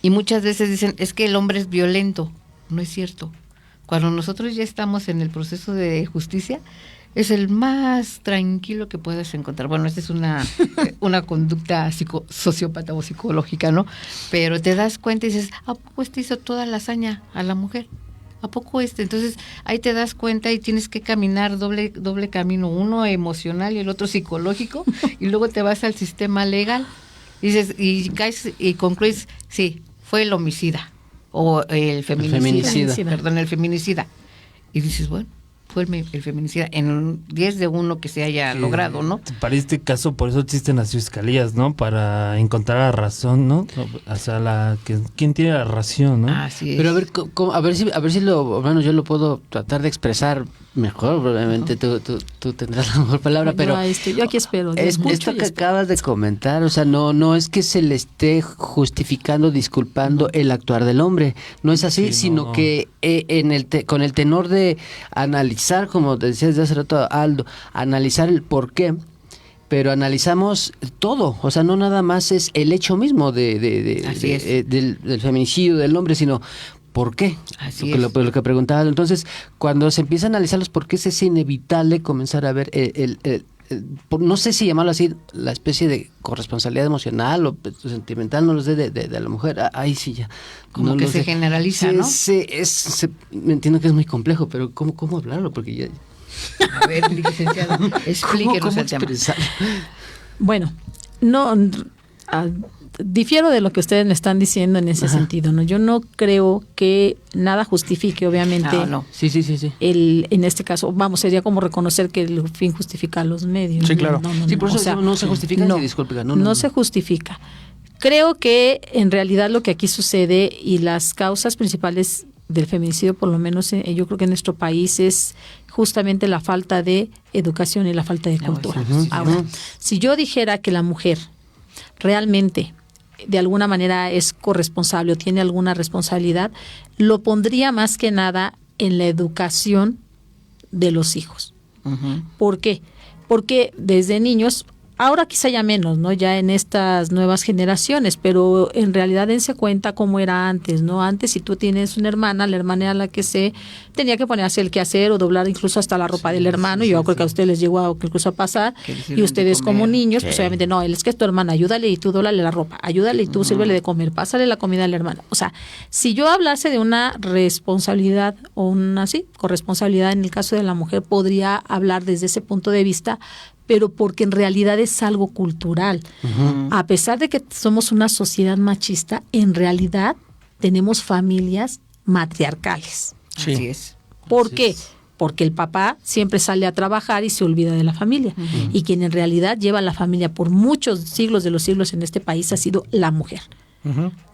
Y muchas veces dicen, es que el hombre es violento. No es cierto. Cuando nosotros ya estamos en el proceso de justicia, es el más tranquilo que puedas encontrar. Bueno, esta es una conducta sociópata o psicológica, ¿no? Pero te das cuenta y dices, ¿a poco hizo toda la hazaña a la mujer? ¿A poco Entonces, ahí te das cuenta y tienes que caminar doble camino, uno emocional y el otro psicológico, y luego te vas al sistema legal y dices, y caes y concluyes, sí, fue el homicida o el feminicida. Perdón, el feminicida. Y dices, bueno, fue el feminicida en 10 de 1 que se haya logrado, ¿no? Para este caso, por eso existen las fiscalías, ¿no? Para encontrar la razón, ¿no? O sea, quién tiene la razón, ¿no? Así es. Pero a ver si bueno, yo lo puedo tratar de expresar mejor, probablemente tú tendrás la mejor palabra, pero yo aquí espero. Esto que acabas de comentar, o sea, no es que se le esté justificando, disculpando el actuar del hombre, no es así, sino que con el tenor de analizar, como te decía desde hace rato Aldo, analizar el por qué, pero analizamos todo, o sea, no nada más es el hecho mismo del feminicidio del hombre, sino ¿por qué? Lo que preguntaba. Entonces, cuando se empieza a analizar los por qué, es inevitable comenzar a ver no sé si llamarlo así, la especie de corresponsabilidad emocional o sentimental, no lo sé, de la mujer. Ahí sí ya. Como no que se generaliza, ¿no? Me entiendo que es muy complejo, pero ¿cómo hablarlo? Porque ya... A ver, licenciada, explíquenos el tema. Bueno, difiero de lo que ustedes me están diciendo en ese sentido, ¿no? Yo no creo que nada justifique, obviamente. No. Sí. En este caso, sería como reconocer que el fin justifica los medios. Sí, claro. No, por eso no se justifica. No se justifica. Creo que en realidad lo que aquí sucede y las causas principales del feminicidio, por lo menos yo creo que en nuestro país, es justamente la falta de educación y la falta de cultura. Ahora, si yo dijera que la mujer realmente de alguna manera es corresponsable o tiene alguna responsabilidad, lo pondría más que nada en la educación de los hijos. ¿Por qué? Porque desde niños, ahora quizá ya menos, ¿no? Ya en estas nuevas generaciones, pero en realidad dense cuenta cómo era antes, ¿no? Antes, si tú tienes una hermana, la hermana era la que tenía que ponerse el quehacer o doblar incluso hasta la ropa del hermano. Yo creo que a ustedes les llegó incluso a pasar. Y ustedes como niños, pues obviamente no, él es que es tu hermana, ayúdale y tú dóblale la ropa, ayúdale y tú sírvele de comer, pásale la comida al hermano. O sea, si yo hablase de una responsabilidad o una corresponsabilidad en el caso de la mujer, podría hablar desde ese punto de vista, pero porque en realidad es algo cultural. A pesar de que somos una sociedad machista, en realidad tenemos familias matriarcales. Sí. Así es. ¿Por qué? Porque el papá siempre sale a trabajar y se olvida de la familia. Y quien en realidad lleva a la familia por muchos siglos de los siglos en este país ha sido la mujer.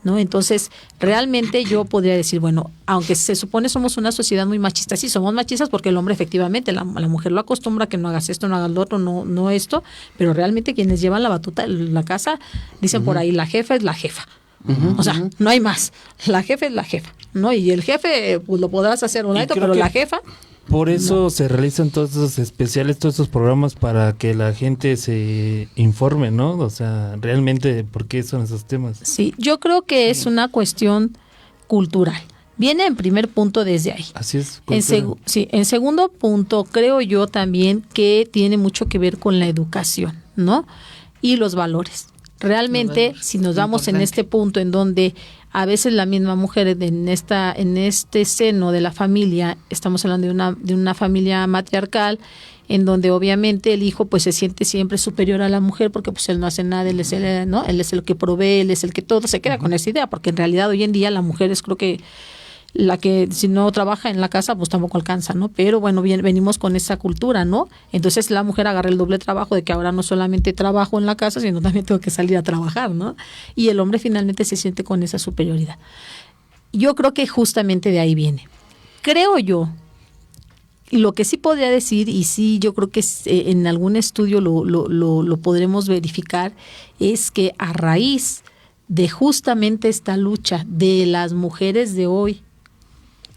¿No? Entonces, realmente yo podría decir, bueno, aunque se supone somos una sociedad muy machista, sí, somos machistas porque el hombre efectivamente, la mujer lo acostumbra a que no hagas esto, no hagas lo otro, no esto, pero realmente quienes llevan la batuta en la casa, dicen por ahí, la jefa es la jefa. O sea, no hay más. La jefa es la jefa, ¿no? Y el jefe, pues lo podrás hacer un rato, pero la jefa... Por eso se realizan todos esos especiales, todos esos programas para que la gente se informe, ¿no? O sea, realmente, ¿por qué son esos temas? Sí, yo creo que es una cuestión cultural. Viene en primer punto desde ahí. Así es. En segundo punto, creo yo también que tiene mucho que ver con la educación, ¿no? Y los valores. Realmente, si nos damos en este punto en donde a veces la misma mujer en este seno de la familia, estamos hablando de una familia matriarcal, en donde obviamente el hijo pues se siente siempre superior a la mujer porque pues él no hace nada, él es el que provee, él es el que todo, se queda con esa idea, porque en realidad hoy en día la mujer es creo que la que si no trabaja en la casa pues tampoco alcanza, ¿no? Pero bueno, venimos con esa cultura, ¿no? Entonces la mujer agarra el doble trabajo de que ahora no solamente trabajo en la casa, sino también tengo que salir a trabajar, ¿no? Y el hombre finalmente se siente con esa superioridad. Yo creo que justamente de ahí viene. Creo yo, y lo que sí podría decir, y sí yo creo que en algún estudio lo podremos verificar, es que a raíz de justamente esta lucha de las mujeres de hoy,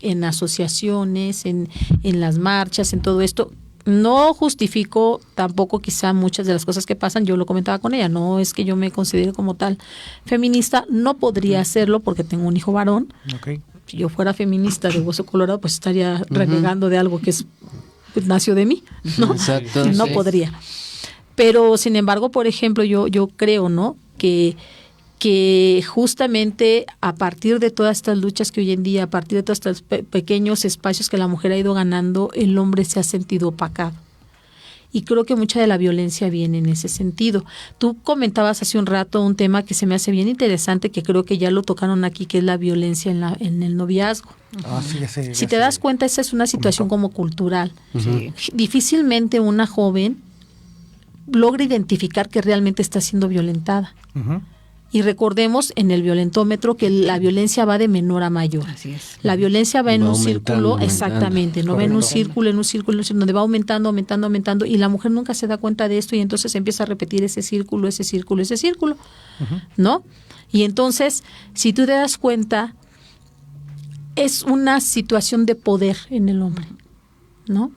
en asociaciones, en las marchas, en todo esto. No justifico tampoco quizá muchas de las cosas que pasan, yo lo comentaba con ella, no es que yo me considere como tal feminista, no podría hacerlo porque tengo un hijo varón. Si yo fuera feminista de hueso colorado, pues estaría renegando de algo que pues, nació de mí, ¿no? Exacto. No podría. Pero, sin embargo, por ejemplo, yo creo, ¿no?, que justamente a partir de todas estas luchas que hoy en día, a partir de todos estos pequeños espacios que la mujer ha ido ganando, el hombre se ha sentido opacado. Y creo que mucha de la violencia viene en ese sentido. Tú comentabas hace un rato un tema que se me hace bien interesante, que creo que ya lo tocaron aquí, que es la violencia en el noviazgo. Si te das cuenta, esa es una situación como cultural. Sí. Difícilmente una joven logra identificar que realmente está siendo violentada. Y recordemos en el violentómetro que la violencia va de menor a mayor. Así es. La violencia va en un círculo, exactamente, no va en un círculo, donde va aumentando, y la mujer nunca se da cuenta de esto y entonces empieza a repetir ese círculo, ¿no? Y entonces, si tú te das cuenta, es una situación de poder en el hombre, ¿no?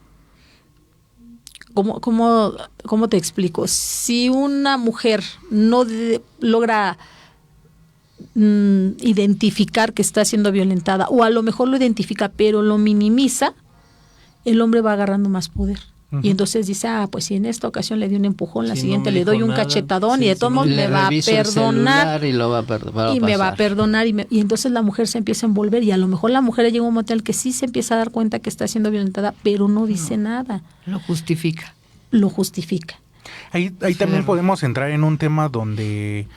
¿Cómo te explico? Si una mujer no logra identificar que está siendo violentada, o a lo mejor lo identifica pero lo minimiza, el hombre va agarrando más poder. Y entonces dice, pues si en esta ocasión le di un empujón, la siguiente le doy un cachetadón y de todos modos me va a perdonar y me va a perdonar y entonces la mujer se empieza a envolver y a lo mejor la mujer llega a un momento en el que sí se empieza a dar cuenta que está siendo violentada, pero no dice nada. Lo justifica. Ahí también podemos entrar en un tema donde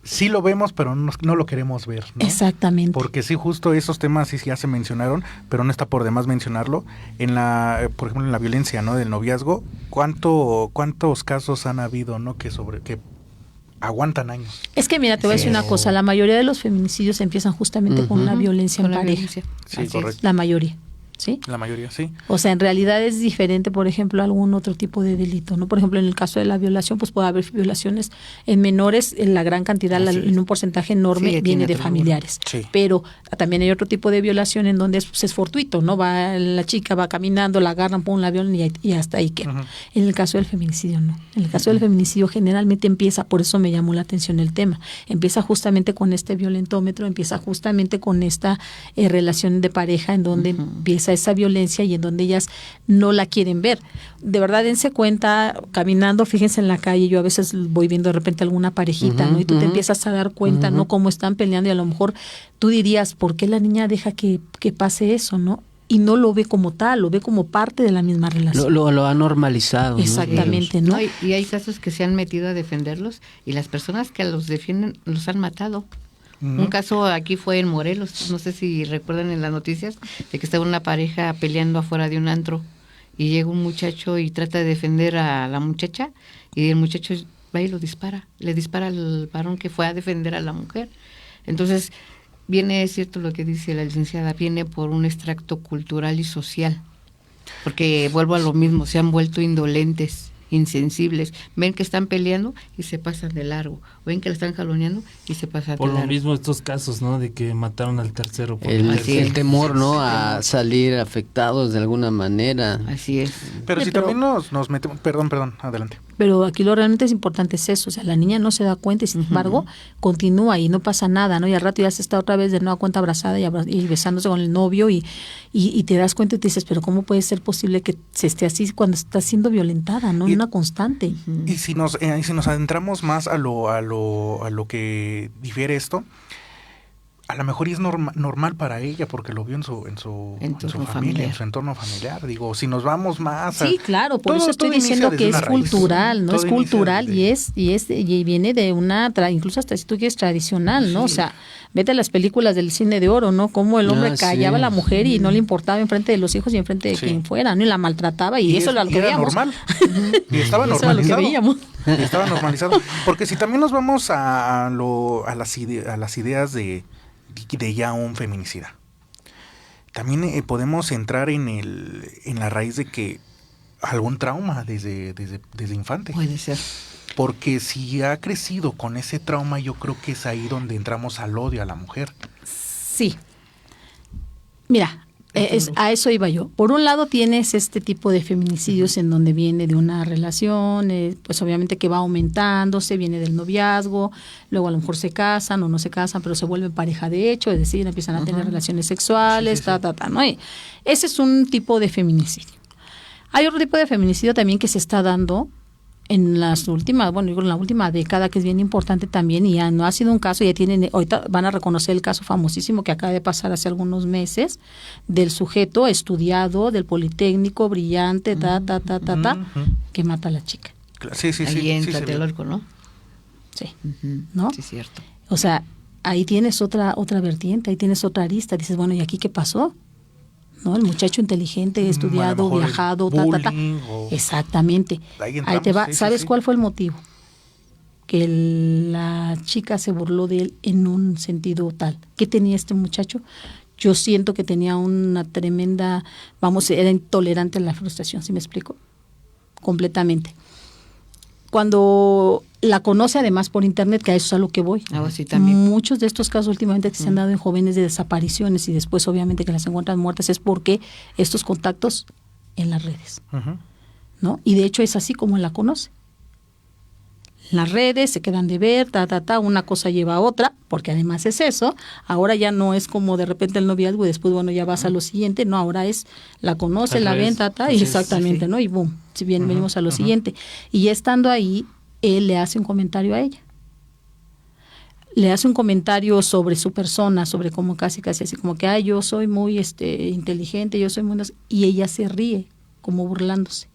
sí lo vemos, pero no lo queremos ver, ¿no? Exactamente. Porque sí, justo esos temas sí ya se mencionaron, pero no está por demás mencionarlo. Por ejemplo, en la violencia, ¿no?, del noviazgo, ¿cuántos casos han habido, ¿no?, que aguantan años? Es que mira, te voy a decir una cosa, la mayoría de los feminicidios empiezan justamente con una violencia en pareja. Sí, correcto. La mayoría. ¿Sí? La mayoría, sí. O sea, en realidad es diferente, por ejemplo, algún otro tipo de delito, ¿no? Por ejemplo, en el caso de la violación, pues puede haber violaciones en menores, en la gran cantidad, en un porcentaje enorme, viene de familiares. Sí. Pero también hay otro tipo de violación en donde es fortuito, ¿no? La chica va caminando, la agarran, la violan y hasta ahí queda. En el caso del feminicidio, no. En el caso del feminicidio generalmente empieza, por eso me llamó la atención el tema, empieza justamente con este violentómetro, empieza justamente con esta relación de pareja en donde empieza esa violencia y en donde ellas no la quieren ver. De verdad, dense cuenta, caminando, fíjense en la calle, yo a veces voy viendo de repente alguna parejita, ¿no? Y tú te empiezas a dar cuenta, ¿no?, cómo están peleando y a lo mejor tú dirías, ¿por qué la niña deja que pase eso, no? y no lo ve como tal, lo ve como parte de la misma relación. Lo ha normalizado. Exactamente, ¿no? Y hay casos que se han metido a defenderlos y las personas que los defienden los han matado. Un caso aquí fue en Morelos, no sé si recuerdan en las noticias, de que estaba una pareja peleando afuera de un antro y llega un muchacho y trata de defender a la muchacha y el muchacho va y le dispara al varón que fue a defender a la mujer. Entonces, es cierto lo que dice la licenciada, viene por un extracto cultural y social, porque vuelvo a lo mismo, se han vuelto indolentes, insensibles, ven que están peleando y se pasan de largo, ven que la están jaloneando y se pasan de largo. Por lo mismo estos casos, ¿no? De que mataron al tercero. El temor, ¿no? A salir afectados de alguna manera. Así es. Pero si también nos metemos... Perdón, adelante. Pero aquí lo realmente es importante es eso, o sea, la niña no se da cuenta y sin embargo continúa y no pasa nada, ¿no? Y al rato ya se está otra vez de nueva cuenta abrazada y besándose con el novio y te das cuenta y te dices, pero ¿cómo puede ser posible que se esté así cuando está siendo violentada, ¿no? Una constante. Y si nos adentramos más a lo que difiere esto, a lo mejor es normal para ella porque lo vio en su familia, en su entorno familiar. Digo, si nos vamos más sí, claro, por eso estoy diciendo que es cultural, ¿no? Es cultural y viene de una, incluso hasta si tú quieres tradicional, ¿no? Sí. O sea, vete a las películas del cine de oro, ¿no? Cómo el hombre callaba a la mujer y no le importaba enfrente de los hijos y enfrente de quien fuera, ¿no? Y la maltrataba y eso es lo que veíamos. Normal. Y estaba normalizado. Y estaba normalizado. Porque si también nos vamos a las ideas de ya un feminicida, también podemos entrar en la raíz de que algún trauma desde infante. Puede ser. Porque si ha crecido con ese trauma, yo creo que es ahí donde entramos al odio a la mujer. Sí. Mira, a eso iba yo. Por un lado tienes este tipo de feminicidios en donde viene de una relación, pues obviamente que va aumentándose, viene del noviazgo, luego a lo mejor se casan o no se casan, pero se vuelven pareja de hecho, es decir, empiezan a tener relaciones sexuales, ¿no? Y ese es un tipo de feminicidio. Hay otro tipo de feminicidio también que se está dando en la última década, que es bien importante también, y ya no ha sido un caso, ahorita van a reconocer el caso famosísimo que acaba de pasar hace algunos meses, del sujeto estudiado, del Politécnico, brillante, que mata a la chica. Sí. Ahí en Tlatelolco, ¿no? Sí, ¿no? Sí, cierto. O sea, ahí tienes otra vertiente, ahí tienes otra arista, dices, bueno, ¿y aquí qué pasó? ¿No? El muchacho inteligente, estudiado, viajado, Exactamente. Ahí te va. ¿Sabes cuál fue el motivo? Que la chica se burló de él en un sentido tal. ¿Qué tenía este muchacho? Yo siento que tenía una tremenda, era intolerante a la frustración, ¿sí me explico? Completamente. Cuando la conoce además por internet, que a eso es a lo que voy. Sí, también. Muchos de estos casos últimamente que se han dado en jóvenes de desapariciones y después obviamente que las encuentran muertas es porque estos contactos en las redes, ¿no? Y de hecho es así como la conoce. Las redes se quedan de ver, una cosa lleva a otra, porque además es eso. Ahora ya no es como de repente el noviazgo y después, ya vas a lo siguiente. No, ahora es, la conoce, la ven, y exactamente, ¿no? Y boom, si bien venimos a lo siguiente. Y ya estando ahí, él le hace un comentario a ella. Le hace un comentario sobre su persona, sobre cómo casi así, como que, yo soy muy inteligente, yo soy muy... Y ella se ríe, como burlándose.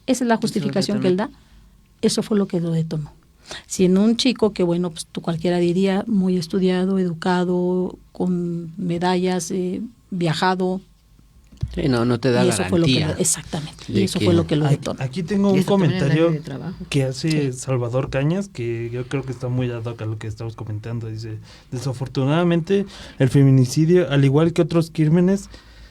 Esa es la justificación que él da. Eso fue lo que lo detonó. Si en un chico que, pues tú cualquiera diría, muy estudiado, educado, con medallas, viajado. Sí, no te da garantía. Exactamente. Y eso fue lo que lo detonó. Aquí tengo un comentario que hace Salvador Cañas, que yo creo que está muy dado a lo que estamos comentando. Dice, desafortunadamente, el feminicidio, al igual que otros crímenes,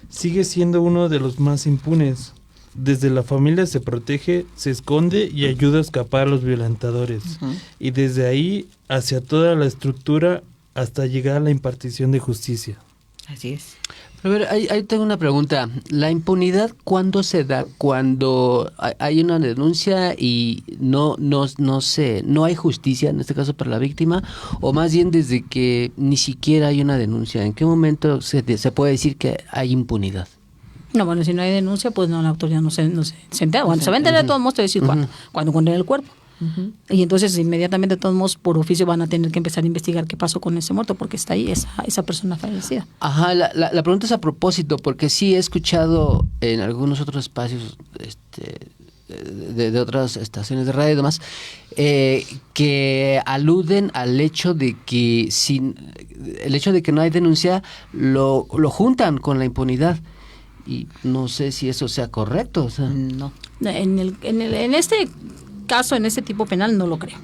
sigue siendo uno de los más impunes. Desde la familia se protege, se esconde y ayuda a escapar a los violentadores. Y desde ahí hacia toda la estructura hasta llegar a la impartición de justicia. Así es. A ver, ahí tengo una pregunta. ¿La impunidad cuándo se da? ¿Cuando hay una denuncia y no hay justicia, en este caso para la víctima? ¿O más bien desde que ni siquiera hay una denuncia? ¿En qué momento se puede decir que hay impunidad? No, si no hay denuncia, pues no, la autoridad no se entera. Cuando se va a enterar de todos modos, te voy a decir cuando encuentren el cuerpo. Y entonces inmediatamente de todos modos por oficio van a tener que empezar a investigar qué pasó con ese muerto, porque está ahí esa persona fallecida. Ajá, la pregunta es a propósito, porque sí he escuchado en algunos otros espacios de otras estaciones de radio y demás, que aluden al hecho de que el hecho de que no hay denuncia lo juntan con la impunidad, y no sé si eso sea correcto. O sea. No, en este caso, en este tipo penal no lo creo.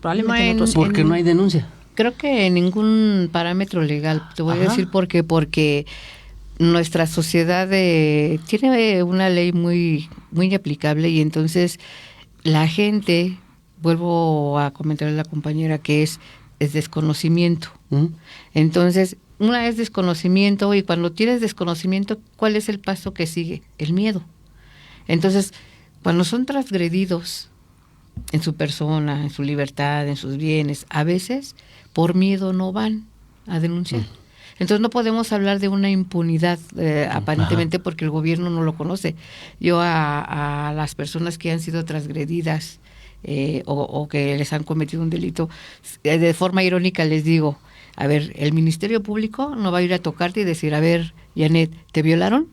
Probablemente en otros. Porque no hay denuncia. Creo que en ningún parámetro legal. Te voy a decir por qué. Porque nuestra sociedad tiene una ley muy muy aplicable, y entonces la gente, vuelvo a comentarle a la compañera, que es desconocimiento. Entonces, una es desconocimiento, y cuando tienes desconocimiento, ¿cuál es el paso que sigue? El miedo. Entonces, cuando son transgredidos en su persona, en su libertad, en sus bienes, a veces por miedo no van a denunciar. Entonces no podemos hablar de una impunidad aparentemente, porque el gobierno no lo conoce. Yo a las personas que han sido transgredidas o que les han cometido un delito, de forma irónica les digo, a ver, el Ministerio Público no va a ir a tocarte y decir, a ver, Janet, ¿te violaron?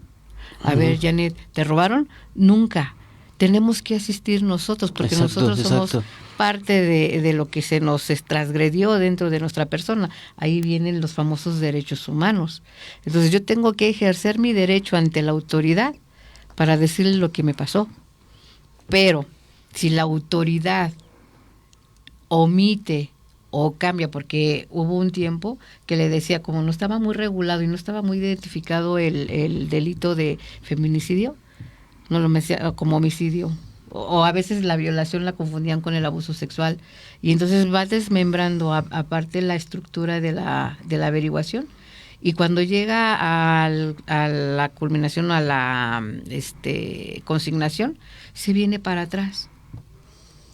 A ver, Janet, ¿te robaron? Nunca. Tenemos que asistir nosotros, porque nosotros somos parte de lo que se nos transgredió dentro de nuestra persona. Ahí vienen los famosos derechos humanos. Entonces yo tengo que ejercer mi derecho ante la autoridad para decirle lo que me pasó. Pero si la autoridad omite o cambia, porque hubo un tiempo que le decía, como no estaba muy regulado y no estaba muy identificado el delito de feminicidio, no lo decía como homicidio, o a veces la violación la confundían con el abuso sexual, y entonces va desmembrando aparte la estructura de la averiguación, y cuando llega a la culminación, a la consignación, se viene para atrás.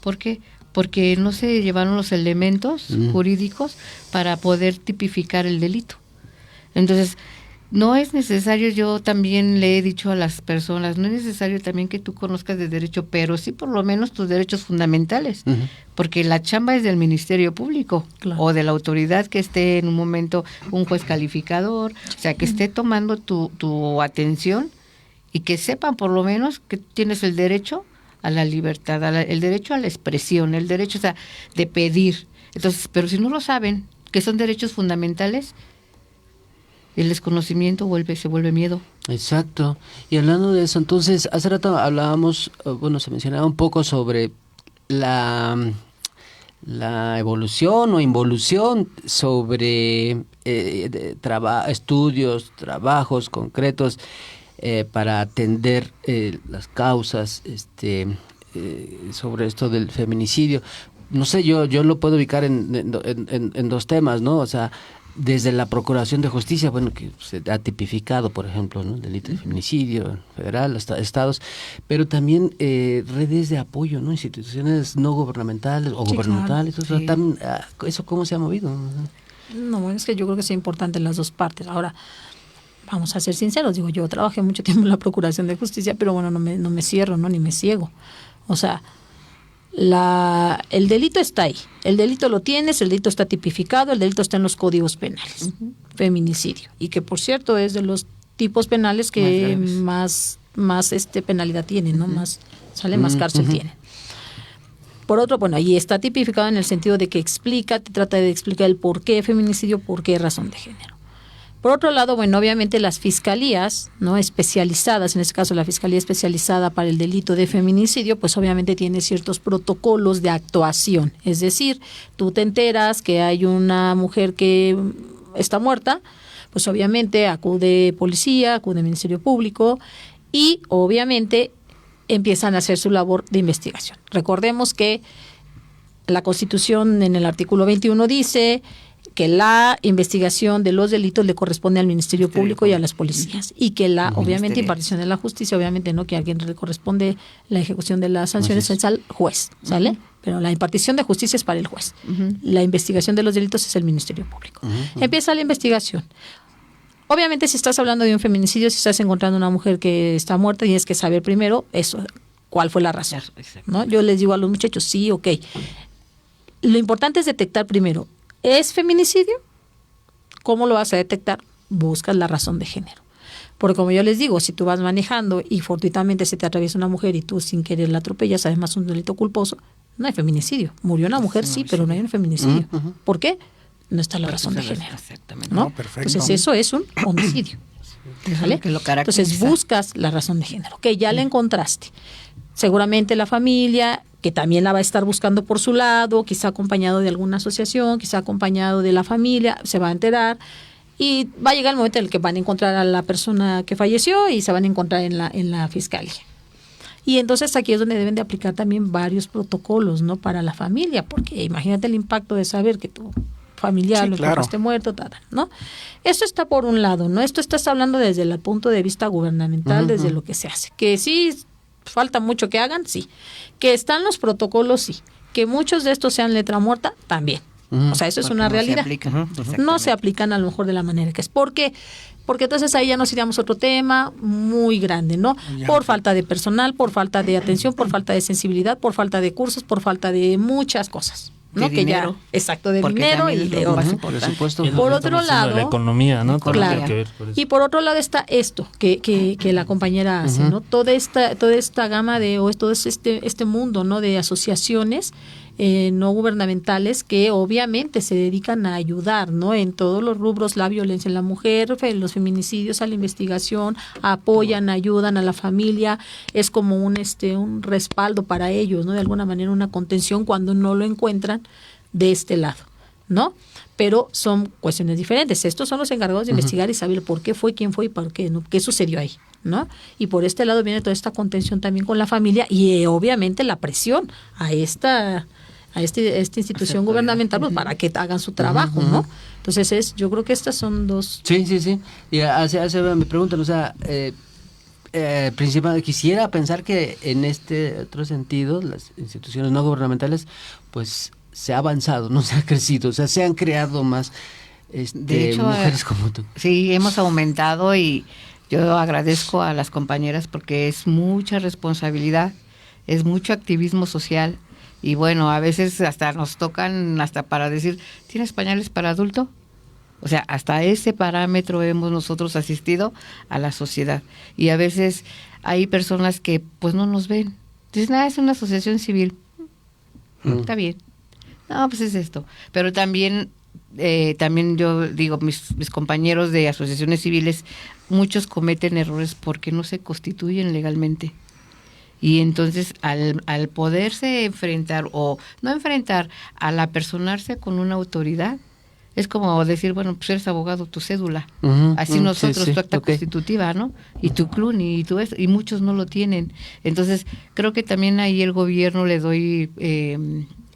¿Por qué? Porque no se llevaron los elementos jurídicos para poder tipificar el delito. Entonces, no es necesario, yo también le he dicho a las personas, no es necesario también que tú conozcas de derecho, pero sí por lo menos tus derechos fundamentales, porque la chamba es del Ministerio Público, o de la autoridad que esté en un momento, un juez calificador, o sea, que esté tomando tu atención, y que sepan por lo menos que tienes el derecho a la libertad, el derecho a la expresión, el derecho, o sea, de pedir. Entonces, pero si no lo saben, que son derechos fundamentales, el desconocimiento se vuelve miedo. Exacto. Y hablando de eso, entonces, hace rato hablábamos, se mencionaba un poco sobre la evolución o involución sobre estudios, trabajos concretos para atender las causas sobre esto del feminicidio. No sé, yo lo puedo ubicar en dos temas, ¿no? O sea, desde la Procuración de Justicia, que se ha tipificado, por ejemplo, ¿no?, el delito de feminicidio federal, hasta estados, pero también redes de apoyo, ¿no?, instituciones no gubernamentales o gubernamentales, claro. O sea, también, ¿eso cómo se ha movido? No, es que yo creo que es importante en las dos partes. Ahora, vamos a ser sinceros, yo trabajé mucho tiempo en la Procuración de Justicia, pero no me cierro, ¿no?, ni me ciego. O sea, el delito está ahí, el delito lo tienes, el delito está tipificado, el delito está en los códigos penales, feminicidio, y que por cierto es de los tipos penales que más penalidad tienen, ¿no? Más cárcel tienen. Por otro, ahí está tipificado en el sentido de que trata de explicar el por qué feminicidio, por qué razón de género. Por otro lado, obviamente las fiscalías, ¿no?, especializadas, en este caso la Fiscalía Especializada para el Delito de Feminicidio, pues obviamente tiene ciertos protocolos de actuación. Es decir, tú te enteras que hay una mujer que está muerta, pues obviamente acude policía, acude Ministerio Público y obviamente empiezan a hacer su labor de investigación. Recordemos que la Constitución en el artículo 21 dice que la investigación de los delitos le corresponde al Ministerio Público y a las policías, y que obviamente, impartición de la justicia, obviamente no, que a alguien le corresponde la ejecución de las sanciones es al juez, ¿sale? Pero la impartición de justicia es para el juez. La investigación de los delitos es el Ministerio Público. Empieza la investigación. Obviamente, si estás hablando de un feminicidio, si estás encontrando una mujer que está muerta, tienes que saber primero eso, cuál fue la razón, ¿no? Yo les digo a los muchachos, sí, ok. Lo importante es detectar primero, ¿es feminicidio? ¿Cómo lo vas a detectar? Buscas la razón de género. Porque como yo les digo, si tú vas manejando y fortuitamente se te atraviesa una mujer y tú sin querer la atropellas, además un delito culposo, no hay feminicidio. Murió una mujer, sí, pero no hay un feminicidio. ¿Por qué? No está la razón de género. Exactamente. ¿No? Entonces eso es un homicidio. ¿Vale? Entonces buscas la razón de género. Que ya la encontraste. Seguramente la familia, que también la va a estar buscando por su lado, quizá acompañado de alguna asociación, quizá acompañado de la familia, se va a enterar. Y va a llegar el momento en el que van a encontrar a la persona que falleció y se van a encontrar en la fiscalía. Y entonces aquí es donde deben de aplicar también varios protocolos, ¿no? Para la familia, porque imagínate el impacto de saber que tu familiar lo encontraste muerto, ¿no? Esto está por un lado, ¿no? Esto estás hablando desde el punto de vista gubernamental, desde lo que se hace. Que sí falta mucho que hagan, sí. Que están los protocolos, sí. Que muchos de estos sean letra muerta, también. O sea, eso es una realidad. No se aplican a lo mejor de la manera que es. ¿Por qué? Porque entonces ahí ya nos iríamos a otro tema muy grande, ¿no? Por falta de personal, por falta de atención, por falta de sensibilidad, por falta de cursos, por falta de muchas cosas, ¿no? Que dinero. Ya, exacto, de dinero y de presupuesto. Por otro lado, la economía, ¿no? Claro. Que ver por eso. Y por otro lado está esto que la compañera hace, ¿no? Toda esta gama todo este mundo, ¿no? De asociaciones no gubernamentales que obviamente se dedican a ayudar, ¿no? En todos los rubros, la violencia en la mujer, los feminicidios, a la investigación, apoyan, ayudan a la familia, es como un respaldo para ellos, ¿no? De alguna manera una contención cuando no lo encuentran de este lado, ¿no? Pero son cuestiones diferentes. Estos son los encargados de investigar y saber por qué fue, quién fue y por qué, ¿no? ¿Qué sucedió ahí? ¿No? Y por este lado viene toda esta contención también con la familia y obviamente la presión a esta institución gubernamental pues, para que hagan su trabajo, ¿no? Entonces yo creo que estas son dos. Sí. Y hace me preguntan, o sea, principalmente quisiera pensar que en este otro sentido las instituciones no gubernamentales pues se ha avanzado, no se ha crecido, o sea, se han creado más de hecho, mujeres como tú. Sí, hemos aumentado y yo agradezco a las compañeras porque es mucha responsabilidad, es mucho activismo social. Y bueno, a veces hasta nos tocan hasta para decir, ¿tienes pañales para adulto? O sea, hasta ese parámetro hemos nosotros asistido a la sociedad. Y a veces hay personas que pues no nos ven. Dicen, es una asociación civil. Está bien. No, pues es esto. Pero también yo digo, mis compañeros de asociaciones civiles, muchos cometen errores porque no se constituyen legalmente. Y entonces al poderse enfrentar o no enfrentar, al apersonarse con una autoridad, es como decir, bueno, pues eres abogado, tu cédula. Así nosotros, tu acta constitutiva, ¿no? Y tu CLUN y tu y muchos no lo tienen. Entonces creo que también ahí el gobierno le doy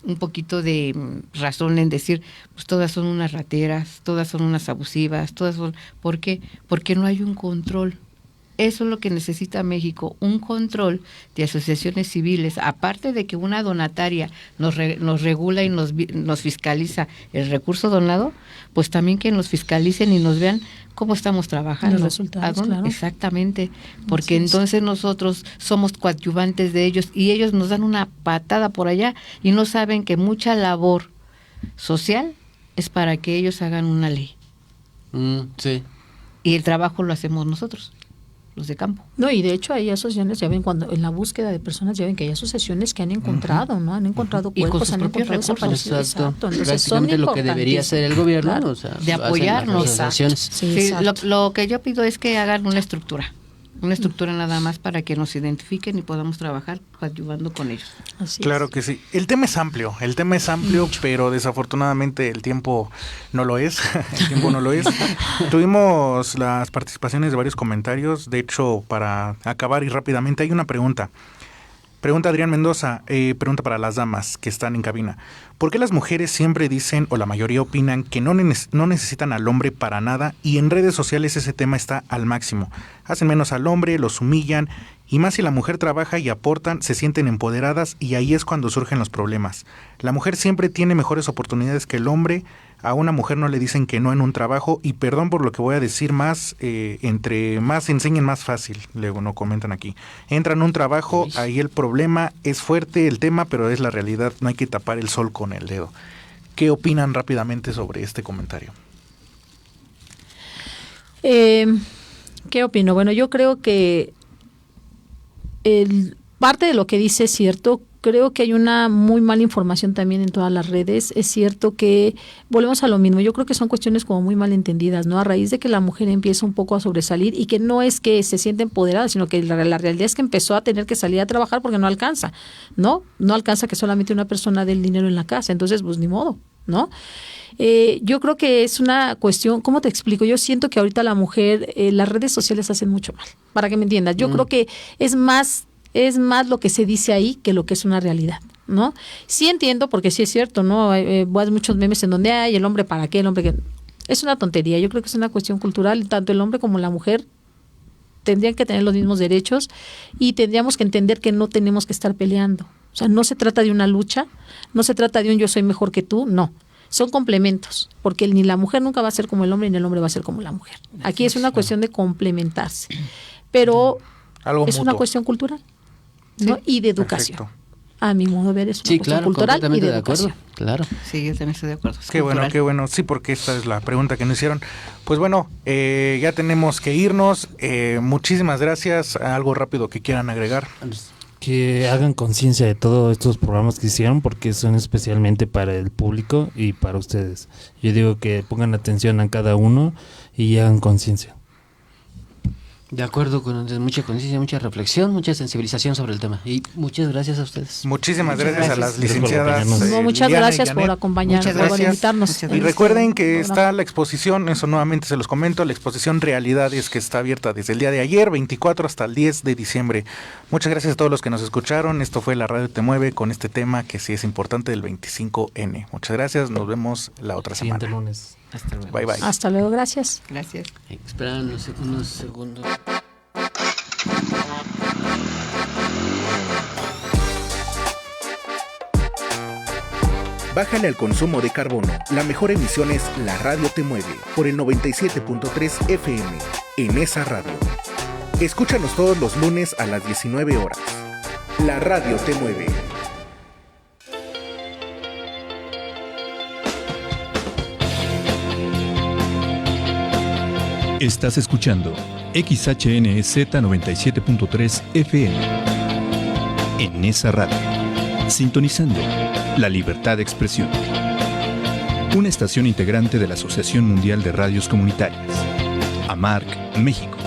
un poquito de razón en decir, pues todas son unas rateras, todas son unas abusivas, todas son... ¿Por qué? Porque no hay un control. Eso es lo que necesita México, un control de asociaciones civiles, aparte de que una donataria nos regula y nos fiscaliza el recurso donado, pues también que nos fiscalicen y nos vean cómo estamos trabajando. Los resultados, claro. Exactamente, porque entonces nosotros somos coadyuvantes de ellos y ellos nos dan una patada por allá y no saben que mucha labor social es para que ellos hagan una ley. Sí. Y el trabajo lo hacemos nosotros, los de campo. No, y de hecho hay asociaciones, ya ven, cuando en la búsqueda de personas, ya ven que hay asociaciones que han encontrado, ¿no? Han encontrado cuerpos, han encontrado desaparecidos. Exacto. Entonces prácticamente lo que debería hacer el gobierno, claro, o sea, de apoyarnos. Sí, lo que yo pido es que hagan una estructura nada más para que nos identifiquen y podamos trabajar coadyuvando con ellos. Así claro es. Que sí. El tema es amplio, pero desafortunadamente el tiempo no lo es. Tuvimos las participaciones de varios comentarios. De hecho, para acabar y rápidamente, hay una pregunta. Pregunta Adrián Mendoza, pregunta para las damas que están en cabina. ¿Por qué las mujeres siempre dicen, o la mayoría opinan, que no necesitan al hombre para nada y en redes sociales ese tema está al máximo? Hacen menos al hombre, los humillan, y más si la mujer trabaja y aportan, se sienten empoderadas y ahí es cuando surgen los problemas. La mujer siempre tiene mejores oportunidades que el hombre, a una mujer no le dicen que no en un trabajo, y perdón por lo que voy a decir más, entre más enseñen más fácil, luego no comentan aquí. Entran a un trabajo, ahí el problema es fuerte el tema, pero es la realidad, no hay que tapar el sol con el dedo. ¿Qué opinan rápidamente sobre este comentario? ¿Qué opino? Bueno, yo creo que parte de lo que dice es cierto. Creo que hay una muy mala información también en todas las redes. Es cierto que volvemos a lo mismo. Yo creo que son cuestiones como muy mal entendidas, ¿no? A raíz de que la mujer empieza un poco a sobresalir y que no es que se siente empoderada, sino que la realidad es que empezó a tener que salir a trabajar porque no alcanza, ¿no? No alcanza que solamente una persona dé el dinero en la casa. Entonces, pues ni modo, ¿no? Yo creo que es una cuestión, ¿cómo te explico? Yo siento que ahorita la mujer, las redes sociales hacen mucho mal, para que me entiendas. Yo creo que es más lo que se dice ahí que lo que es una realidad, ¿no? Sí entiendo, porque sí es cierto, ¿no? Hay muchos memes en donde hay el hombre para qué, el hombre que... Es una tontería. Yo creo que es una cuestión cultural. Tanto el hombre como la mujer tendrían que tener los mismos derechos y tendríamos que entender que no tenemos que estar peleando. O sea, no se trata de una lucha, no se trata de un yo soy mejor que tú, no. Son complementos, porque ni la mujer nunca va a ser como el hombre ni el hombre va a ser como la mujer. Aquí es una cuestión de complementarse, pero es una cuestión cultural, ¿no? Y de educación. Perfecto. A mi modo de ver es una cuestión cultural y de educación. Claro. Sí, yo también estoy de acuerdo. Qué bueno. Sí, porque esta es la pregunta que nos hicieron. Pues bueno, ya tenemos que irnos. Muchísimas gracias. ¿Algo rápido que quieran agregar? Que hagan conciencia de todos estos programas que hicieron, porque son especialmente para el público y para ustedes. Yo digo que pongan atención a cada uno y hagan conciencia. De acuerdo, con mucha conciencia, mucha reflexión, mucha sensibilización sobre el tema. Y muchas gracias a ustedes. Muchísimas gracias a las licenciadas. Muchas gracias por acompañarnos, por invitarnos. Y recuerden que está la exposición, eso nuevamente se los comento, la exposición Realidades, que está abierta desde el día de ayer, 24 hasta el 10 de diciembre. Muchas gracias a todos los que nos escucharon. Esto fue La Radio Te Mueve con este tema que sí es importante, del 25N. Muchas gracias, nos vemos la otra semana. Siguiente lunes. Hasta luego. Bye, bye. Hasta luego, gracias. Gracias. Espera unos segundos. Bájale al consumo de carbono. La mejor emisión es La Radio Te Mueve por el 97.3 FM en esa radio. Escúchanos todos los lunes a las 19 horas. La Radio Te Mueve. Estás escuchando XHNZ 97.3 FM en esa radio, sintonizando la libertad de expresión. Una estación integrante de la Asociación Mundial de Radios Comunitarias, AMARC, México.